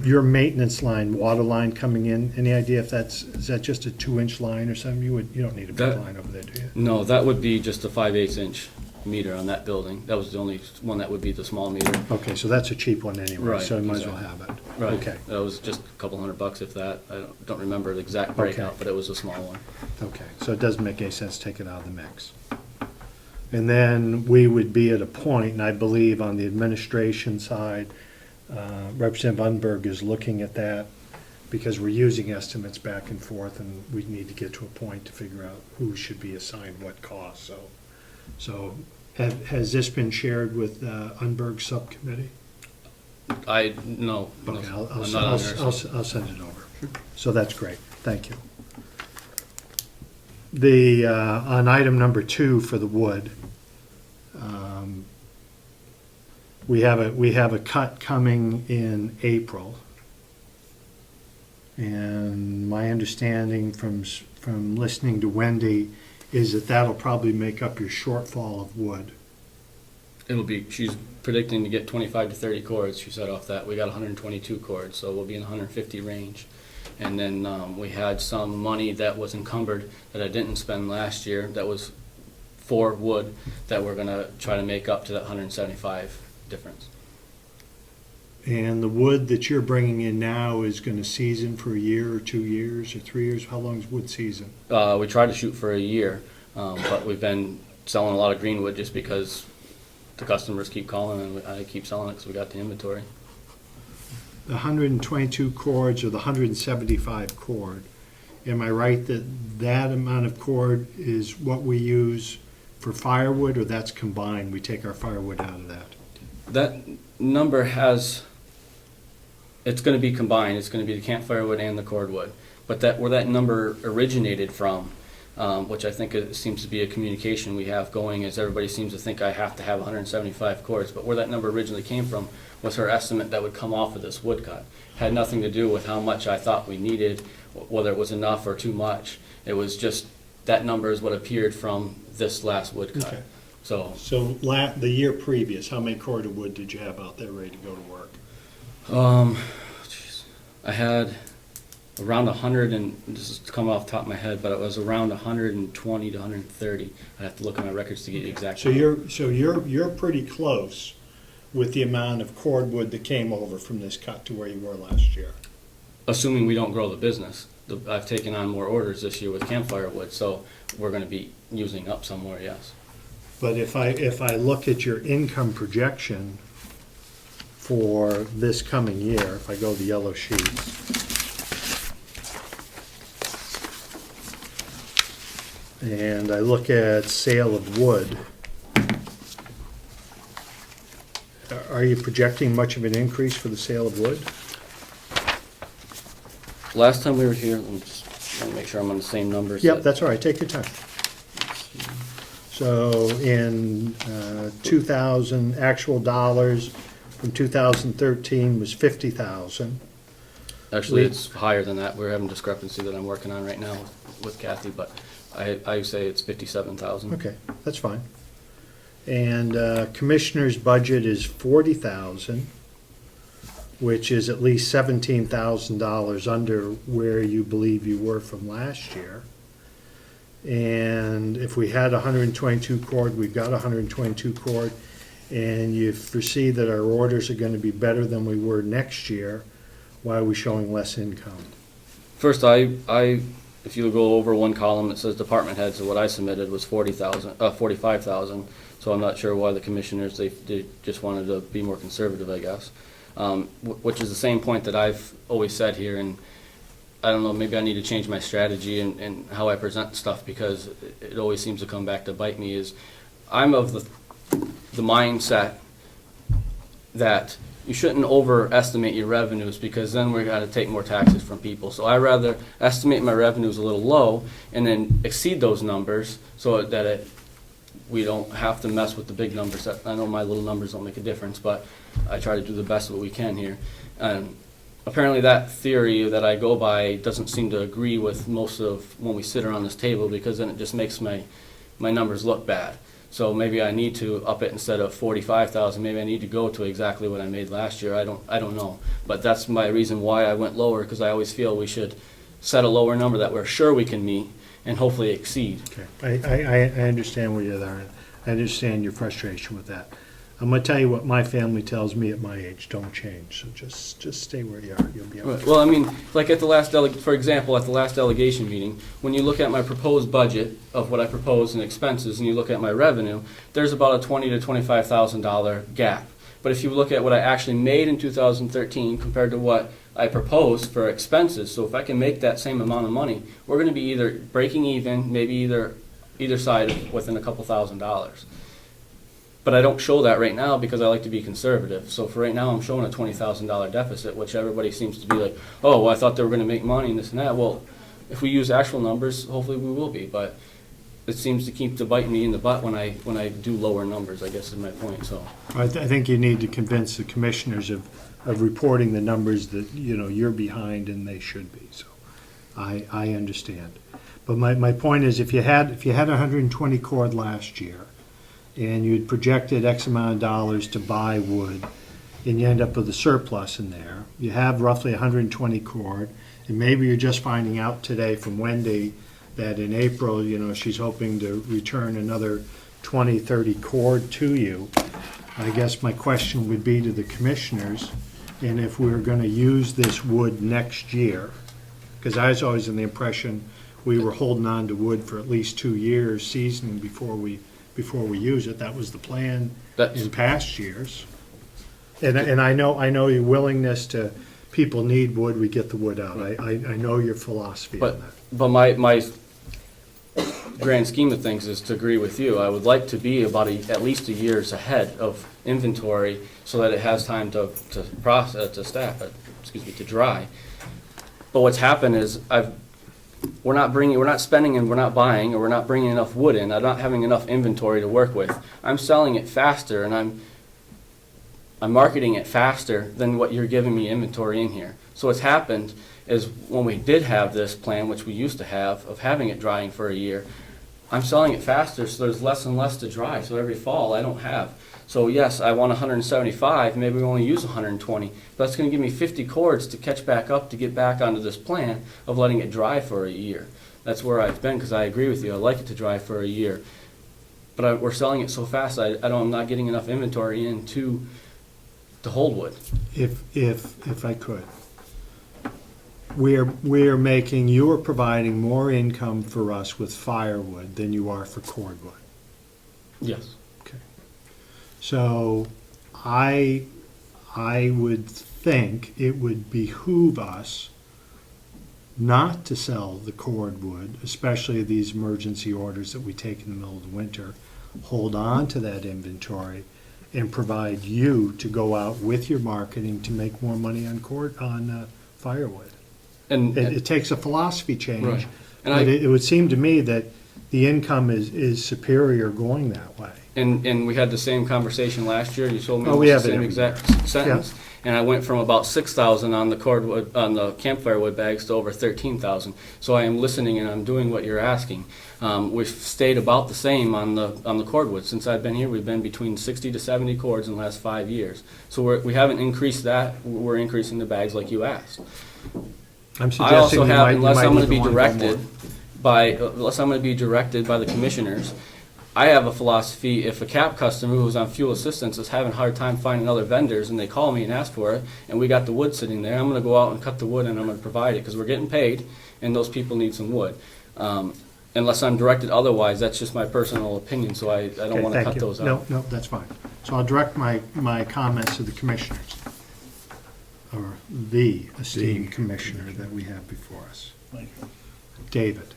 Your maintenance line, water line coming in, any idea if is that just a 2-inch line or something? You don't need a big That- line over there, do you? No, that would be just a 5/8 inch meter on that building. That was the only one that would be the small meter. Okay, so that's a cheap one anyway, Right, so you might as well exactly. have it. Right. Okay, That was just a couple $100 if that. I don't remember the exact breakout, Okay. but it was a small one. okay, so it doesn't make any sense to take it out of the mix. And then we would be at a point, and I believe on the administration side, Representative Unberg is looking at that, because we're using estimates back and forth, and we need to get to a point to figure out who should be assigned what cost, so has this been shared with Unberg's subcommittee? No. Okay, no, I'll I'm not on there, so- I'll send it over. So that's great, thank you. On item number 2 for the wood, we have a cut coming in April. And my understanding from listening to Wendy is that that'll probably make up your shortfall of wood. She's predicting to get 25 to 30 cords, she said off that. We got 122 cords, so we'll be in the 150 range. And then we had some money that was encumbered that I didn't spend last year, that was for wood, that we're gonna try to make up to that 175 difference. And the wood that you're bringing in now is going to season for a year or 2 years or 3 years? How long is wood season? We tried to shoot for a year, but we've been selling a lot of greenwood just because the customers keep calling and I keep selling it because we got the inventory. The 122 cords or the 175 cord, am I right that that amount of cord is what we use for firewood, or that's combined? We take our firewood out of that? That number it's going to be combined. It's going to be the campfire wood and the cordwood. But where that number originated from, which I think it seems to be a communication we have going, is everybody seems to think I have to have 175 cords. But where that number originally came from was her estimate that would come off of this wood cut. Had nothing to do with how much I thought we needed, whether it was enough or too much. It was just that number is what appeared from this last wood cut. Okay. So the year previous, how many cord of wood did you have out there ready to go to work? I had around 100, and this is coming off the top of my head, but it was around 120 to 130. I have to look at my records to get the exact. So you're pretty close with the amount of cordwood that came over from this cut to where you were last year. Assuming we don't grow the business. I've taken on more orders this year with campfire wood, so we're going to be using up some more, yes. But if I look at your income projection for this coming year, if I go to the yellow sheets, and I look at sale of wood, are you projecting much of an increase for the sale of wood? Last time we were here, let me just make sure I'm on the same numbers. Yep, that's all right, take your time. So in 2000, actual dollars from 2013 was 50,000. Actually, it's higher than that. We're having discrepancy that I'm working on right now with Kathy, but I say it's 57,000. Okay, that's fine. And commissioner's budget is 40,000, which is at least $17,000 under where you believe you were from last year. And if we had 122 cord, we've got 122 cord, and you foresee that our orders are going to be better than we were next year, why are we showing less income? First, if you go over one column that says department heads, what I submitted was 45,000. So I'm not sure why the commissioners, they just wanted to be more conservative, I guess. which is the same point that I've always said here, and I don't know, maybe I need to change my strategy and how I present stuff, because it always seems to come back to bite me. Is I'm of the mindset that you shouldn't overestimate your revenues, because then we're going to take more taxes from people. So I rather estimate my revenues a little low and then exceed those numbers, so that we don't have to mess with the big numbers. I know my little numbers don't make a difference, but I try to do the best of what we can here. Apparently that theory that I go by doesn't seem to agree with most of when we sit around this table, because then it just makes my numbers look bad. So maybe I need to up it. Instead of 45,000, maybe I need to go to exactly what I made last year. I don't know. But that's my reason why I went lower, because I always feel we should set a lower number that we're sure we can meet and hopefully exceed. Okay, I understand where you're at. I understand your frustration with that. I'm gonna tell you what my family tells me at my age: don't change. So just stay where you are. You'll be all right. Well, I mean, like at the last for example, at the last delegation meeting, when you look at my proposed budget of what I proposed in expenses, and you look at my revenue, there's about a $20,000 to $25,000 gap. But if you look at what I actually made in 2013 compared to what I proposed for expenses, so if I can make that same amount of money, we're going to be either breaking even, maybe either side within a couple $1,000s. But I don't show that right now because I like to be conservative. So for right now, I'm showing a $20,000 deficit, which everybody seems to be like, oh, well, I thought they were going to make money and this and that. Well, if we use actual numbers, hopefully we will be. But it seems to keep biting me in the butt when I do lower numbers, I guess is my point. So I think you need to convince the commissioners of reporting the numbers that, you know, you're behind and they should be. So I understand. But my point is, if you had 120 cord last year, and you'd projected X amount of dollars to buy wood, and you end up with a surplus in there, you have roughly 120 cord, and maybe you're just finding out today from Wendy that in April, you know, she's hoping to return another 20, 30 cord to you. I guess my question would be to the commissioners, and if we were going to use this wood next year, because I was always in the impression we were holding on to wood for at least 2 years seasoning before we use it. That was the plan in past years. And I know your willingness to, people need wood, we get the wood out. I know your philosophy on that. But my grand scheme of things is to agree with you. I would like to be about at least a year's ahead of inventory so that it has time to dry. But what's happened is we're not spending and we're not buying, or we're not bringing enough wood in. I'm not having enough inventory to work with. I'm selling it faster, and I'm marketing it faster than what you're giving me inventory in here. So what's happened is when we did have this plan, which we used to have, of having it drying for a year, I'm selling it faster, so there's less and less to dry. So every fall I don't have. So yes, I want 175, maybe we only use 120. But that's going to give me 50 cords to catch back up to get back onto this plan of letting it dry for a year. That's where I've been, because I agree with you. I like it to dry for a year. But we're selling it so fast, I'm not getting enough inventory in to hold wood. If I could, you are providing more income for us with firewood than you are for cordwood. Yes. Okay. So I would think it would behoove us not to sell the cordwood, especially these emergency orders that we take in the middle of the winter, hold on to that inventory and provide you to go out with your marketing to make more money on firewood. And it takes a philosophy change. Right. But it would seem to me that the income is superior going that way. And we had the same conversation last year. You told me Oh, we almost have the it same every exact sentence. And I went from about 6,000 on the cordwood, on the campfire wood bags, to over 13,000. So I am listening and I'm doing what you're asking. We've stayed about the same on the cordwood. Since I've been here, we've been between 60 to 70 cords in the last 5 years. So we haven't increased that. We're increasing the bags like you asked. I also have, unless I'm going to be directed by the commissioners, I have a philosophy: if a CAP customer who's on fuel assistance is having a hard time finding other vendors and they call me and ask for it, and we got the wood sitting there, I'm going to go out and cut the wood and I'm going to provide it, because we're getting paid and those people need some wood. Unless I'm directed otherwise, that's just my personal opinion, so I don't want to cut those out. No, that's fine. So I'll direct my comments to the commissioners. or the esteemed commissioner that we have before us. Thank you. David,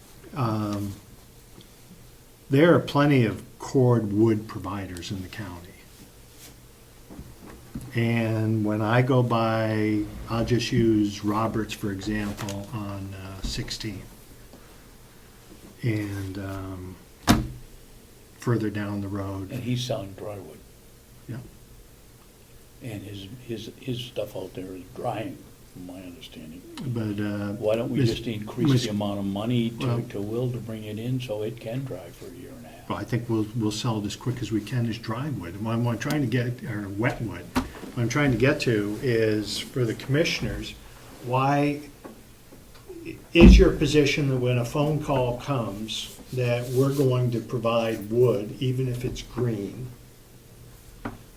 there are plenty of cord wood providers in the county. And when I go by, I'll just use Roberts, for example, on 16. And further down the road. And he's selling drywood. Yeah. And his stuff out there is drying, from my understanding. But Why don't we Miss- just increase Miss- the amount of money Well- to Will to bring it in so it can dry for a year and a half? well, I think we'll sell it as quick as we can as dry wood. And what I'm trying to get, or wet wood, what I'm trying to get to is for the commissioners, why is your position that when a phone call comes, that we're going to provide wood, even if it's green?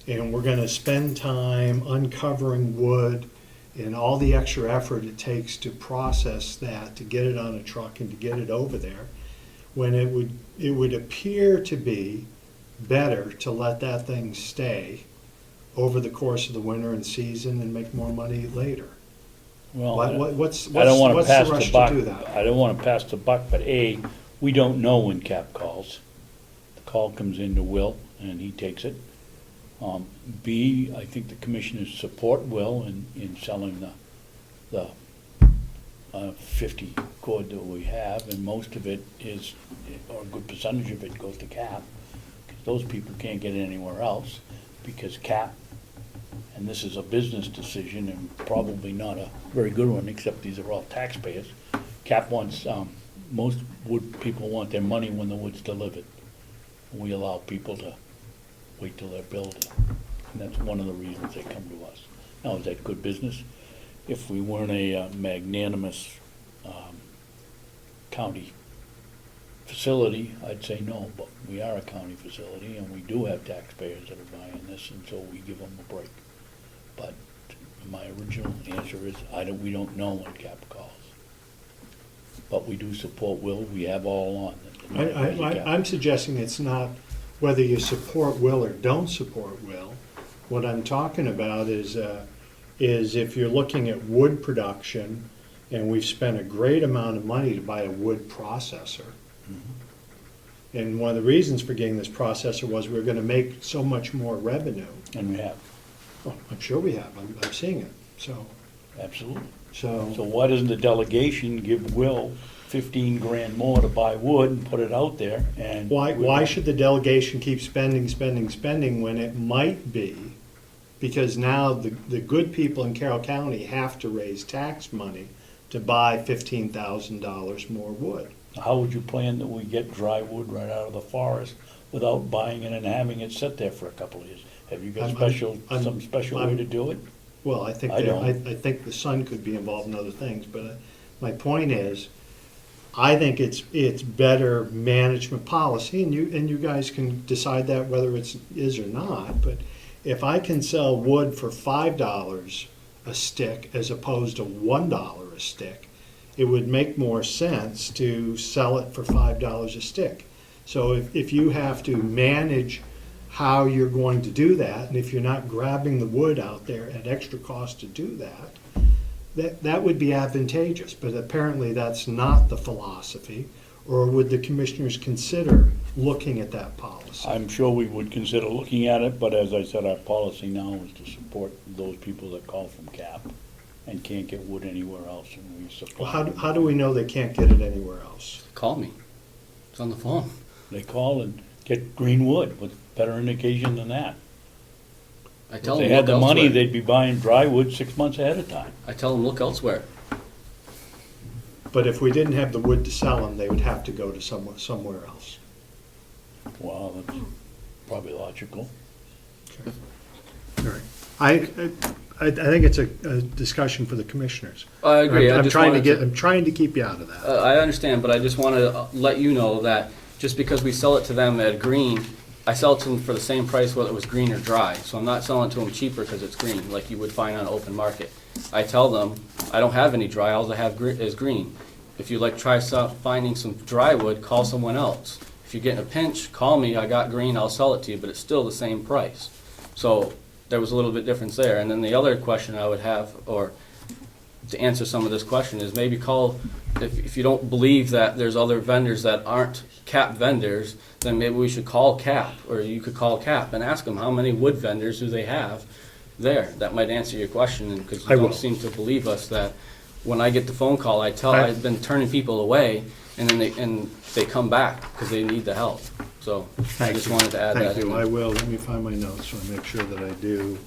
And we're gonna spend time uncovering wood and all the extra effort it takes to process that, to get it on a truck and to get it over there, when it would appear to be better to let that thing stay over the course of the winter and season and make more money later. Well, What's I don't wanna the pass rush the to buck. do that? I don't wanna pass the buck, but A, we don't know when Cap calls. The call comes into Will and he takes it. B, I think the commissioners support Will in selling the 50 cord that we have, and most of it is, or a good percentage of it goes to Cap, because those people can't get it anywhere else, because Cap, and this is a business decision and probably not a very good one, except these are all taxpayers. Cap wants, most wood people want their money when the wood's delivered. We allow people to wait till they're billed, and that's one of the reasons they come to us. Now, is that good business? If we weren't a magnanimous county facility, I'd say no, but we are a county facility, and we do have taxpayers that are buying this, and so we give them a break. But my original answer is, we don't know when Cap calls. But we do support Will, we have all along. I'm suggesting it's not whether you support Will or don't support Will. What I'm talking about is if you're looking at wood production, and we've spent a great amount of money to buy a wood processor. Mm-hmm. And one of the reasons for getting this processor was we were gonna make so much more revenue. And we have, Oh, I'm sure we have, I'm seeing it, so, absolutely. so. Why doesn't the delegation give Will 15 grand more to buy wood and put it out there and? Why should the delegation keep spending when it might be? Because now the good people in Carroll County have to raise tax money to buy $15,000 more wood. How would you plan that we get dry wood right out of the forest without buying it and having it sit there for a couple of years? Have you got some special way to do it? Well, I think, I don't. I think the sun could be involved in other things, but my point is, I think it's better management policy, and you guys can decide that whether it is or not, but if I can sell wood for $5 a stick as opposed to $1 a stick, it would make more sense to sell it for $5 a stick. So if you have to manage how you're going to do that, and if you're not grabbing the wood out there at extra cost to do that would be advantageous, but apparently that's not the philosophy. Or would the commissioners consider looking at that policy? I'm sure we would consider looking at it, but as I said, our policy now is to support those people that call from Cap and can't get wood anywhere else, and we support. Well, how do we know they can't get it anywhere else? Call me. It's on the phone. They call and get green wood, with better indication than that. I If tell they them, had look the money, elsewhere. they'd be buying dry wood 6 months ahead of time. I tell them, look elsewhere. But if we didn't have the wood to sell them, they would have to go to somewhere else. Wow, that's probably logical. All right. I think it's a discussion for the commissioners. I agree. I'm trying to keep you out of that. I understand, but I just want to let you know that just because we sell it to them at green, I sell it to them for the same price whether it was green or dry. So I'm not selling it to them cheaper because it's green, like you would find on an open market. I tell them, I don't have any dry, all I have is green. If you'd like to try finding some dry wood, call someone else. If you get in a pinch, call me, I got green, I'll sell it to you, but it's still the same price. So there was a little bit difference there. And then the other question I would have, or to answer some of this question, is maybe call, if you don't believe that there's other vendors that aren't CAP vendors, then maybe we should call CAP, or you could call CAP and ask them how many wood vendors do they have there. That might answer your question, because you I will. don't seem to believe us that when I get the phone call, I've been turning people away, and then they come back because they need the help. So I Thank just you. wanted to add that Thank in. you, I will, let me find my notes, so I make sure that I do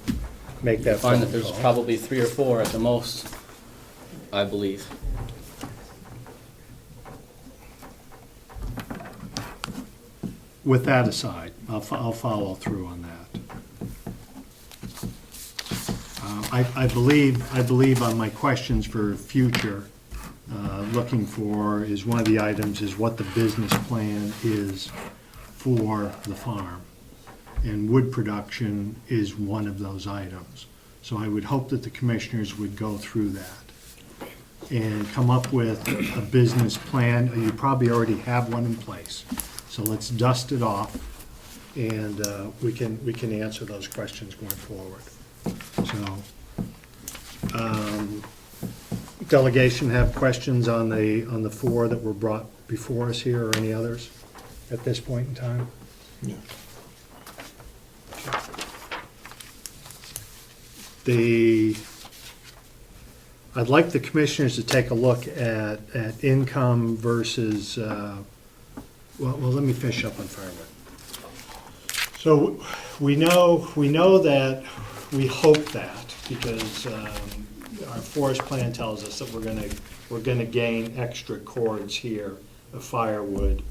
make that phone Find call. that there's probably 3 or 4 at the most, I believe. With that aside, I'll follow through on that. I believe on my questions for future, looking for, is one of the items is what the business plan is for the farm. And wood production is one of those items. So I would hope that the commissioners would go through that and come up with a business plan. You probably already have one in place. So let's dust it off, and we can answer those questions going forward. So, delegation have questions on the 4 that were brought before us here, or any others at this point in time? Yeah. I'd like the commissioners to take a look at income versus, well, let me finish up on firewood. So we know that, we hope that, because our forest plan tells us that we're gonna gain extra cords here of firewood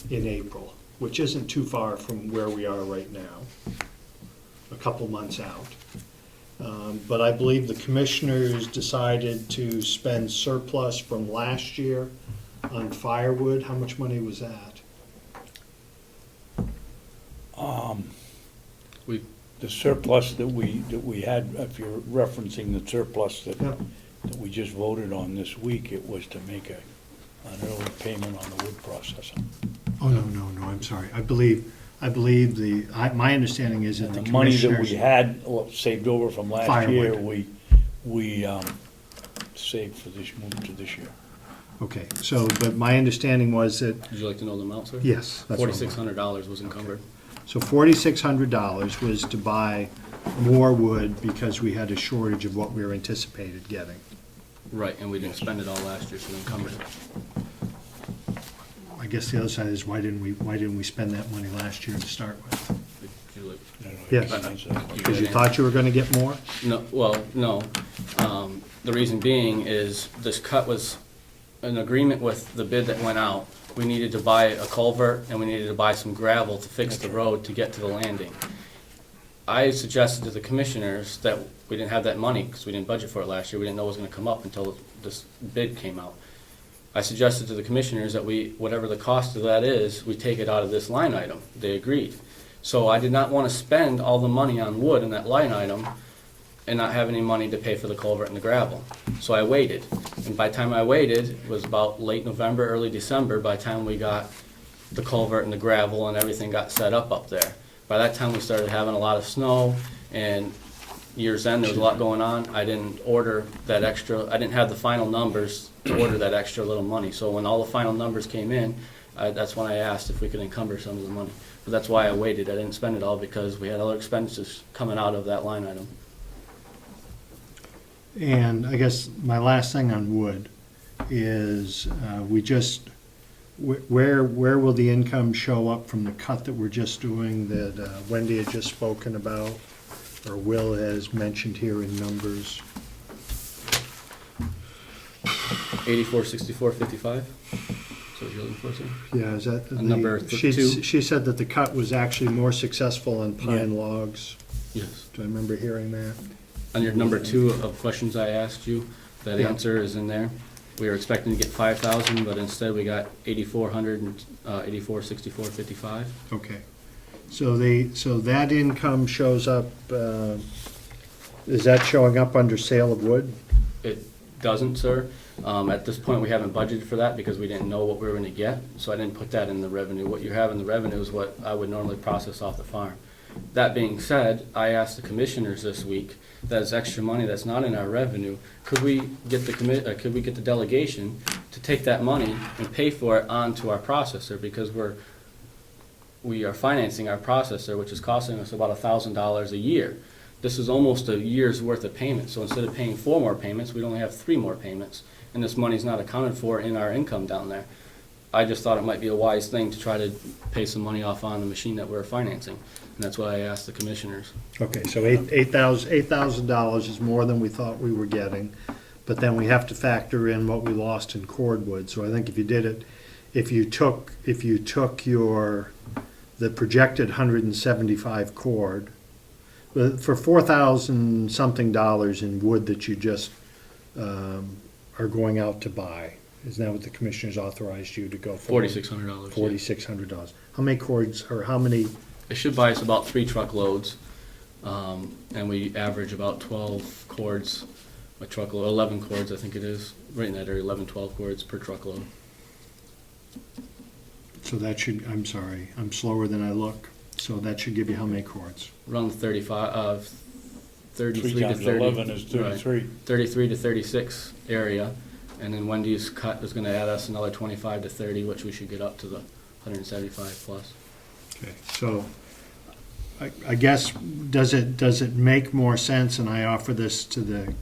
in April, which isn't too far from where we are right now, a couple months out. But I believe the commissioners decided to spend surplus from last year on firewood. How much money was that? The surplus that we had, if you're referencing the surplus that we just voted on this week, it was to make an early payment on the wood processing. Oh, no, I'm sorry. I believe my understanding is that And the the money that commissioners. we had, saved over from last year, Firewood. we saved for this, move to this year. Okay, so, but my understanding was that, Would you like to know the amount, sir? yes. That's what I'm- $4,600 was encumbered. So $4,600 was to buy more wood because we had a shortage of what we were anticipated getting. Right, and we didn't spend it all last year, so we encumbered it. I guess the other side is, why didn't we spend that money last year to start with? Would you like- No, no, Yes. it's- Because you thought you were gonna get more? No, well, no. The reason being is this cut was an agreement with the bid that went out. We needed to buy a culvert and we needed to buy some gravel to fix the road to get to the landing. I suggested to the commissioners that we didn't have that money because we didn't budget for it last year. We didn't know it was gonna come up until this bid came out. I suggested to the commissioners that whatever the cost of that is, we take it out of this line item. They agreed. So I did not want to spend all the money on wood in that line item and not have any money to pay for the culvert and the gravel. So I waited. And by the time I waited, it was about late November, early December, by the time we got the culvert and the gravel and everything got set up there. By that time, we started having a lot of snow, and year's end, there was a lot going on. I didn't order that extra, I didn't have the final numbers to order that extra little money. So when all the final numbers came in, that's when I asked if we could encumber some of the money. But that's why I waited. I didn't spend it all because we had other expenses coming out of that line item. And I guess my last thing on wood is, where will the income show up from the cut that we're just doing, that Wendy had just spoken about, or Will has mentioned here in numbers? 84, 64, 55? So what you're looking for, sir? Yeah, is that? Number She 2? She said that the cut was actually more successful on pine logs. Yes. Do I remember hearing that? On your number 2 of questions I asked you, that Yeah. answer is in there. We were expecting to get 5,000, but instead we got 8,400 and 84, 64, 55. Okay. So that income shows up, is that showing up under sale of wood? It doesn't, sir. At this point, we haven't budgeted for that because we didn't know what we were gonna get, so I didn't put that in the revenue. What you have in the revenue is what I would normally process off the farm. That being said, I asked the commissioners this week, that is extra money that's not in our revenue, could we get the delegation to take that money and pay for it onto our processor, because we are financing our processor, which is costing us about $1,000 a year. This is almost a year's worth of payments, so instead of paying 4 more payments, we'd only have 3 more payments, and this money's not accounted for in our income down there. I just thought it might be a wise thing to try to pay some money off on the machine that we're financing, and that's why I asked the commissioners. Okay, so $8,000 is more than we thought we were getting, but then we have to factor in what we lost in cordwood. So I think if you did it, if you took the projected 175 cord, for $4,000 something in wood that you just are going out to buy, isn't that what the commissioners authorized you to go for? $4,600. $4,600. How many cords, or how many? It should buy us about 3 truckloads, and we average about 12 cords a truckload, 11 cords I think it is, right in that area, 11, 12 cords per truckload. So that should, I'm sorry, I'm slower than I look. So that should give you how many cords? Around 33 3 to times 30. 11 is 33. Right, 33 to 36 area, and then Wendy's cut is gonna add us another 25 to 30, which we should get up to the 175 plus. Okay, so I guess, does it make more sense, and I offer this to the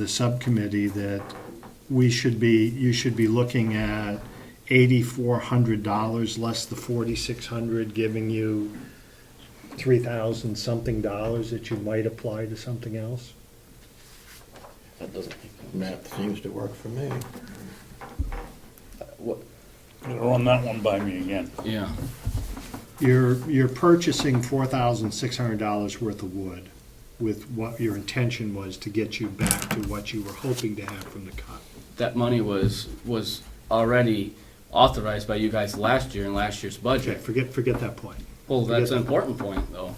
subcommittee, that you should be looking at $8,400 less the $4,600, giving you $3,000 something that you might apply to something else? That doesn't, math seems to work for me. What? Run that one by me again. Yeah, You're purchasing $4,600 worth of wood with what your intention was to get you back to what you were hoping to have from the cut. that money was already authorized by you guys last year in last year's Okay, budget. forget that point. Well, that's an that. important point, though.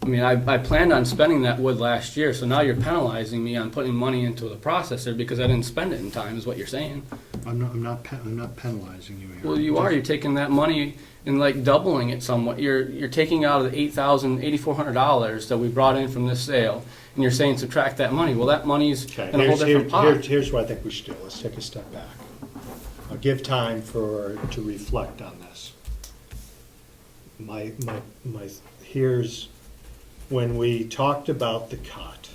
I mean, I planned on spending that wood last year, so now you're penalizing me on putting money into the processor because I didn't spend it in time, is what you're saying. I'm not penalizing you here. Well, you are. You're taking that money and like doubling it somewhat. You're taking out of the $8,400 that we brought in from this sale, and you're saying subtract that money. Well, that money's Okay, in a whole different pot. here's what I think we should do. Let's take a step back. I'll give time to reflect on this. Here's, when we talked about the cut,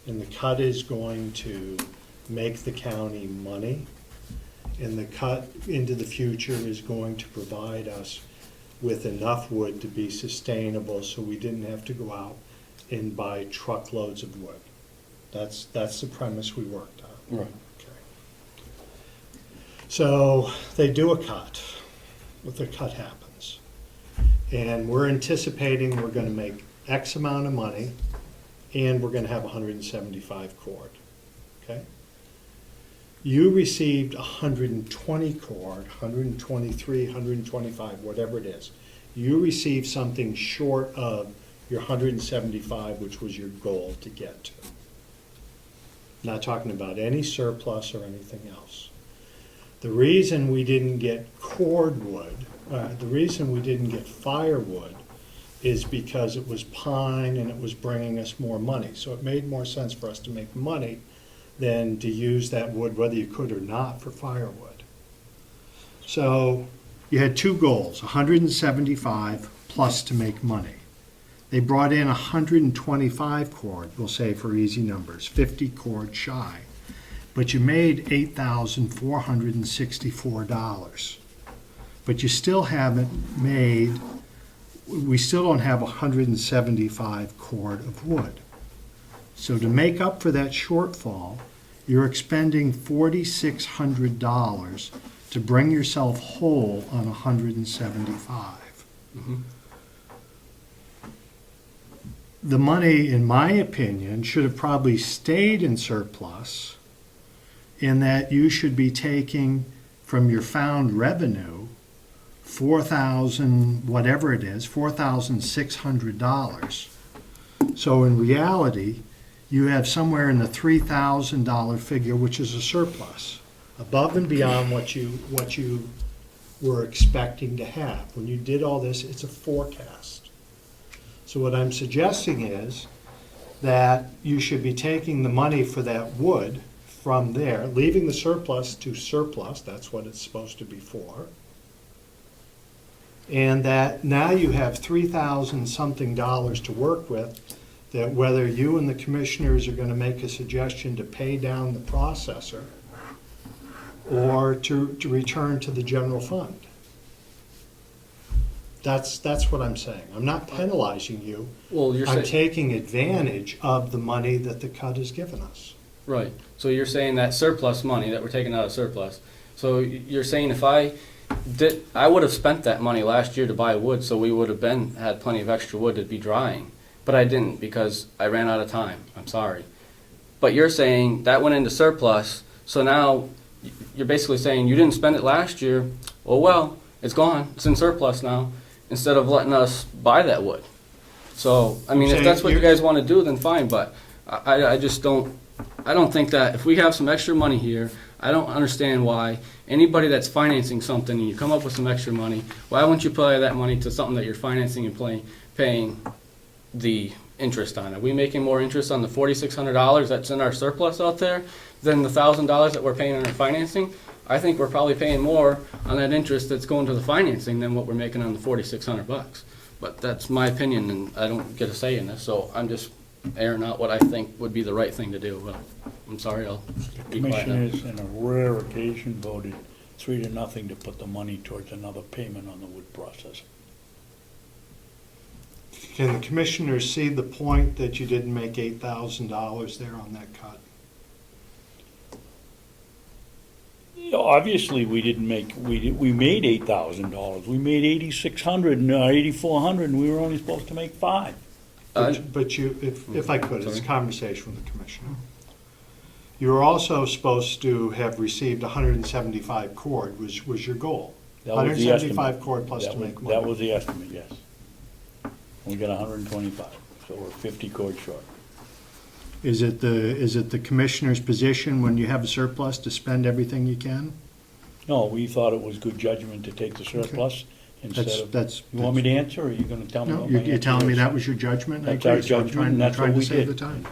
and the cut is going to make the county money, and the cut into the future is going to provide us with enough wood to be sustainable, so we didn't have to go out and buy truckloads of wood. That's the premise we worked on. Right. Okay. So they do a cut. What the cut happens. And we're anticipating we're gonna make X amount of money, and we're gonna have 175 cord, okay? You received 120 cord, 123, 125, whatever it is. You received something short of your 175, which was your goal to get to. Not talking about any surplus or anything else. The reason we didn't get cordwood, the reason we didn't get firewood is because it was pine and it was bringing us more money. So it made more sense for us to make money than to use that wood, whether you could or not, for firewood. So you had 2 goals, 175 plus to make money. They brought in 125 cord, we'll say for easy numbers, 50 cord shy. But you made $8,464. But you still haven't made, we still don't have 175 cord of wood. So to make up for that shortfall, you're expending $4,600 to bring yourself whole on 175. Mhm. The money, in my opinion, should have probably stayed in surplus, in that you should be taking from your found revenue $4,000, whatever it is, $4,600. So in reality, you have somewhere in the $3,000 figure, which is a surplus, above and beyond what you we're expecting to have. When you did all this, it's a forecast. So what I'm suggesting is that you should be taking the money for that wood from there, leaving the surplus to surplus, that's what it's supposed to be for. And that now you have $3,000 something to work with, that whether you and the commissioners are gonna make a suggestion to pay down the processor or to return to the general fund. That's what I'm saying. I'm not penalizing you. Well, you're I'm saying, taking advantage of the money that the cut has given us. right, so you're saying that surplus money that we're taking out of surplus. So you're saying if I would have spent that money last year to buy wood, so we would have had plenty of extra wood to be drying. But I didn't because I ran out of time. I'm sorry. But you're saying that went into surplus, so now you're basically saying you didn't spend it last year. Well, it's gone. It's in surplus now, instead of letting us buy that wood. So, I mean, if that's what you guys want to do, then fine, but I just don't, I don't think that if we have some extra money here, I don't understand why anybody that's financing something and you come up with some extra money, why wouldn't you apply that money to something that you're financing and paying the interest on? Are we making more interest on the $4,600 that's in our surplus out there than the $1,000 that we're paying on our financing? I think we're probably paying more on that interest that's going to the financing than what we're making on the $4,600. But that's my opinion, and I don't get a say in this, so I'm just airing out what I think would be the right thing to do. Well, I'm sorry, I'll be quiet now. Commissioners, in a rare occasion, voted 3-0 to put the money towards another payment on the wood processing. Can the commissioners see the point that you didn't make $8,000 there on that cut? Yeah, obviously, we didn't make, we made $8,000. We made $8,600 and $8,400, and we were only supposed to make $5,000. But you, if I could, it's a Sorry. conversation with the commissioner. You were also supposed to have received 175 cord, which was your goal. That was the estimate. 175 cord plus That to was- make money. That was the estimate, yes. We got 125, so we're 50 cord short. Is it the commissioner's position when you have a surplus to spend everything you can? No, we thought it was good judgment to take the surplus instead of, That's. you want me to answer, or are you gonna tell me No, what my you're answer telling me is? that was your judgment? I That's our agree, so I'm judgment, trying- and that's I'm trying what to we save the did. time.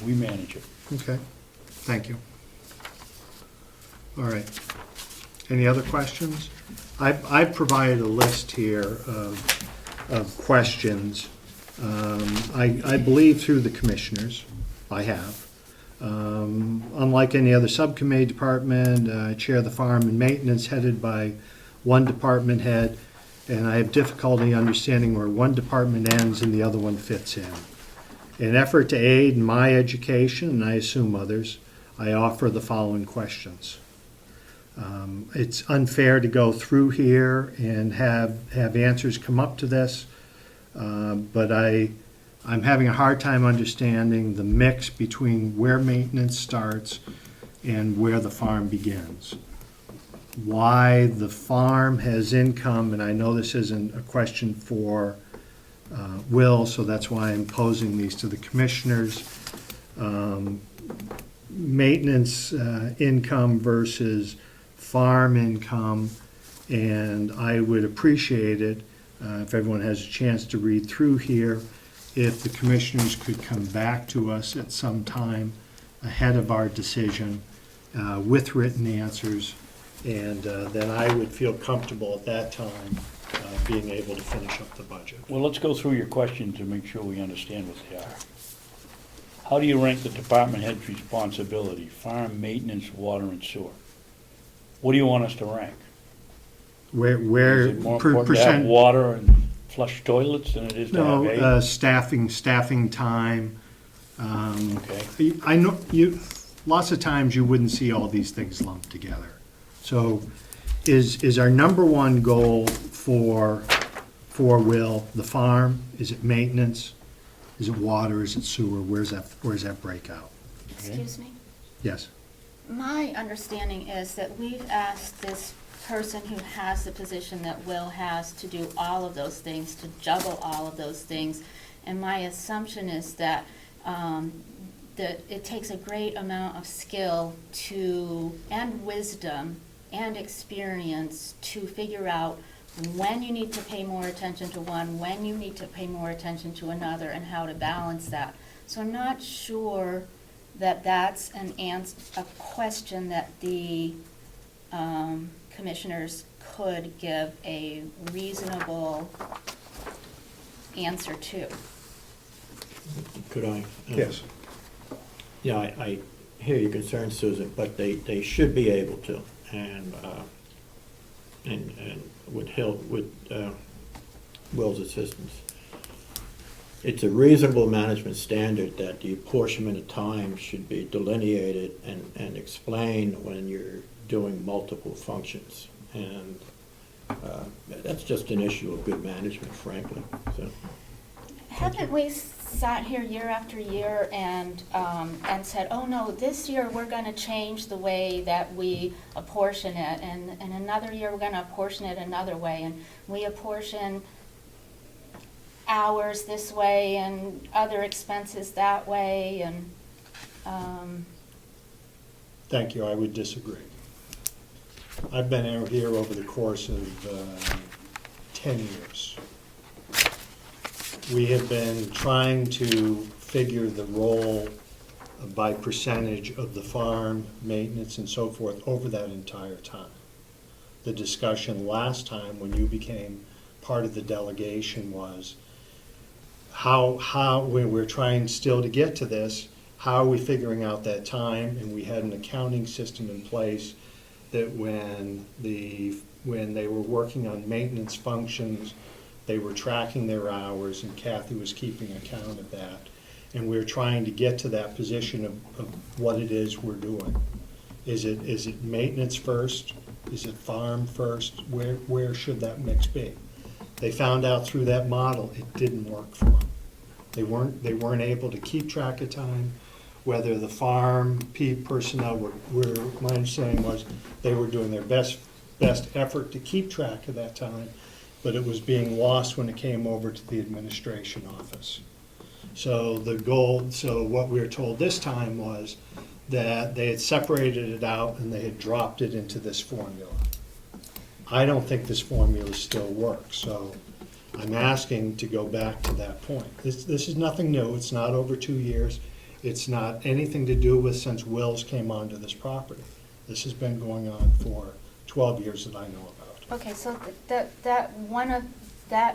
We manage it. Okay, thank you. All right. Any other questions? I've provided a list here of questions. I believe through the commissioners, I have. Unlike any other subcommittee department, I chair the farm and maintenance headed by one department head, and I have difficulty understanding where one department ends and the other one fits in. In an effort to aid in my education, and I assume others, I offer the following questions. It's unfair to go through here and have answers come up to this, but I'm having a hard time understanding the mix between where maintenance starts and where the farm begins. Why the farm has income, and I know this isn't a question for Will, so that's why I'm posing these to the commissioners. Maintenance income versus farm income, and I would appreciate it if everyone has a chance to read through here, if the commissioners could come back to us at some time ahead of our decision with written answers, and then I would feel comfortable at that time being able to finish up the budget. Well, let's go through your questions to make sure we understand what they are. How do you rank the department head's responsibility, farm, maintenance, water, and sewer? What do you want us to rank? Where Is it more important to have percent? water and flush toilets than it is to have No, hay? staffing time. Okay. I know lots of times you wouldn't see all these things lumped together. So is our number one goal for Will the farm? Is it maintenance? Is it water? Is it sewer? Where's that breakout? Excuse me? Yes. My understanding is that we've asked this person who has the position that Will has to do all of those things, to juggle all of those things. And my assumption is that that it takes a great amount of skill and wisdom and experience to figure out when you need to pay more attention to one, when you need to pay more attention to another, and how to balance that. So I'm not sure that that's a question that the commissioners could give a reasonable answer to. Could I? Yes. Yeah, I hear your concern, Susan, but they should be able to, and would help with Will's assistance. It's a reasonable management standard that the apportionment of time should be delineated and explained when you're doing multiple functions. And that's just an issue of good management, frankly, so. Haven't we sat here year after year and said, oh no, this year we're gonna change the way that we apportion it, and another year we're gonna apportion it another way, and we apportion hours this way and other expenses that way, and, Thank you, I would disagree. I've been out here over the course of 10 years. We have been trying to figure the role by percentage of the farm, maintenance and so forth over that entire time. The discussion last time when you became part of the delegation was how when we're trying still to get to this, how are we figuring out that time? And we had an accounting system in place that when they were working on maintenance functions, they were tracking their hours, and Kathy was keeping account of that. And we're trying to get to that position of what it is we're doing. Is it maintenance first? Is it farm first? Where should that mix be? They found out through that model it didn't work for them. They weren't able to keep track of time. Whether the farm personnel were my understanding was they were doing their best effort to keep track of that time, but it was being lost when it came over to the administration office. So what we were told this time was that they had separated it out and they had dropped it into this formula. I don't think this formula still works, so I'm asking to go back to that point. This is nothing new. It's not over 2 years. It's not anything to do with since Wills came onto this property. This has been going on for 12 years that I know about. okay, so that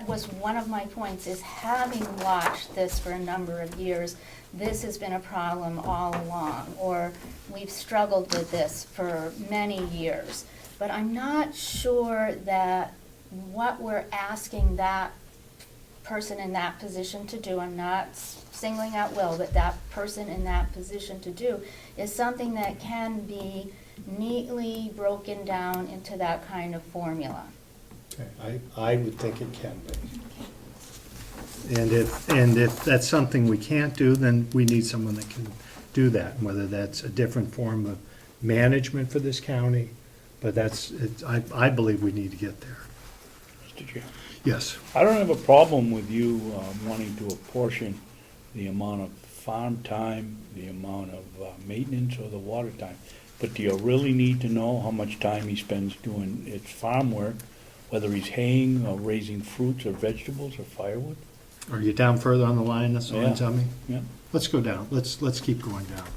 was one of my points, is having watched this for a number of years, this has been a problem all along, or we've struggled with this for many years. But I'm not sure that what we're asking that person in that position to do, I'm not singling out Will, but that person in that position to do, is something that can be neatly broken down into that kind of formula. Okay, I would think it can be. And if that's something we can't do, then we need someone that can do that, whether that's a different form of management for this county, but I believe we need to get there. Mr. Chair. Yes. I don't have a problem with you wanting to apportion the amount of farm time, the amount of maintenance, or the water time. But do you really need to know how much time he spends doing his farm work, whether he's haying or raising fruits or vegetables or firewood? Are you down further on the line, that's all, Yeah. tell me? Yeah. Let's go down, let's keep going down.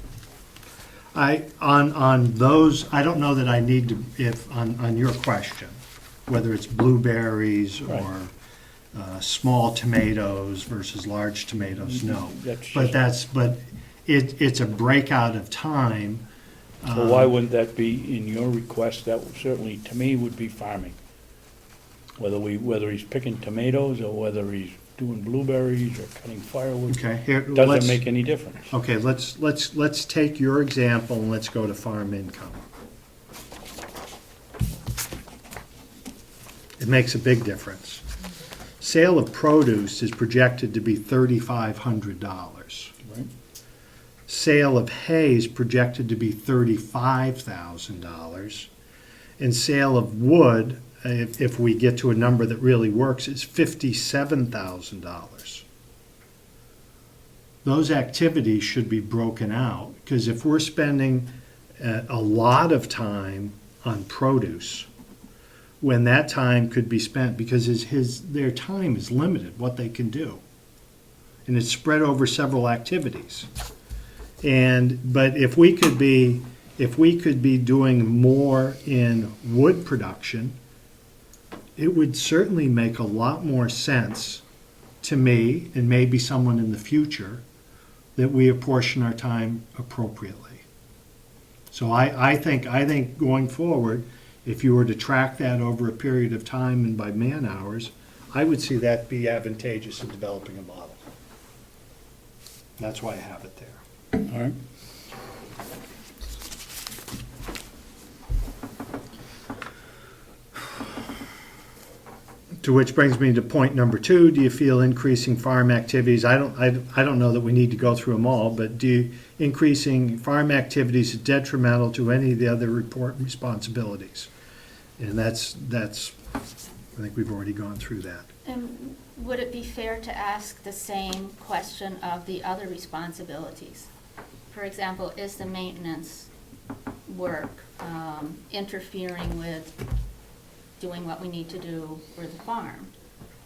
On those, I don't know that I need to, on your question, whether it's blueberries or small tomatoes versus large tomatoes, no. But it's a breakout of time. So why wouldn't that be in your request? That certainly, to me, would be farming. Whether he's picking tomatoes or whether he's doing blueberries or cutting firewood, Okay, here, doesn't make any difference. Okay, let's take your example and let's go to farm income. It makes a big difference. Sale of produce is projected to be $3,500. Right? Sale of hay is projected to be $35,000. And sale of wood, if we get to a number that really works, is $57,000. Those activities should be broken out, because if we're spending a lot of time on produce, when that time could be spent, because their time is limited, what they can do. And it's spread over several activities. But if we could be doing more in wood production, it would certainly make a lot more sense to me, and maybe someone in the future, that we apportion our time appropriately. So I think going forward, if you were to track that over a period of time and by man hours, I would see that be advantageous in developing a model. That's why I have it there. All right. To which brings me to point number 2. Do you feel increasing farm activities? I don't know that we need to go through them all, but increasing farm activities is detrimental to any of the other important responsibilities? And that's I think we've already gone through that. And would it be fair to ask the same question of the other responsibilities? For example, is the maintenance work interfering with doing what we need to do for the farm?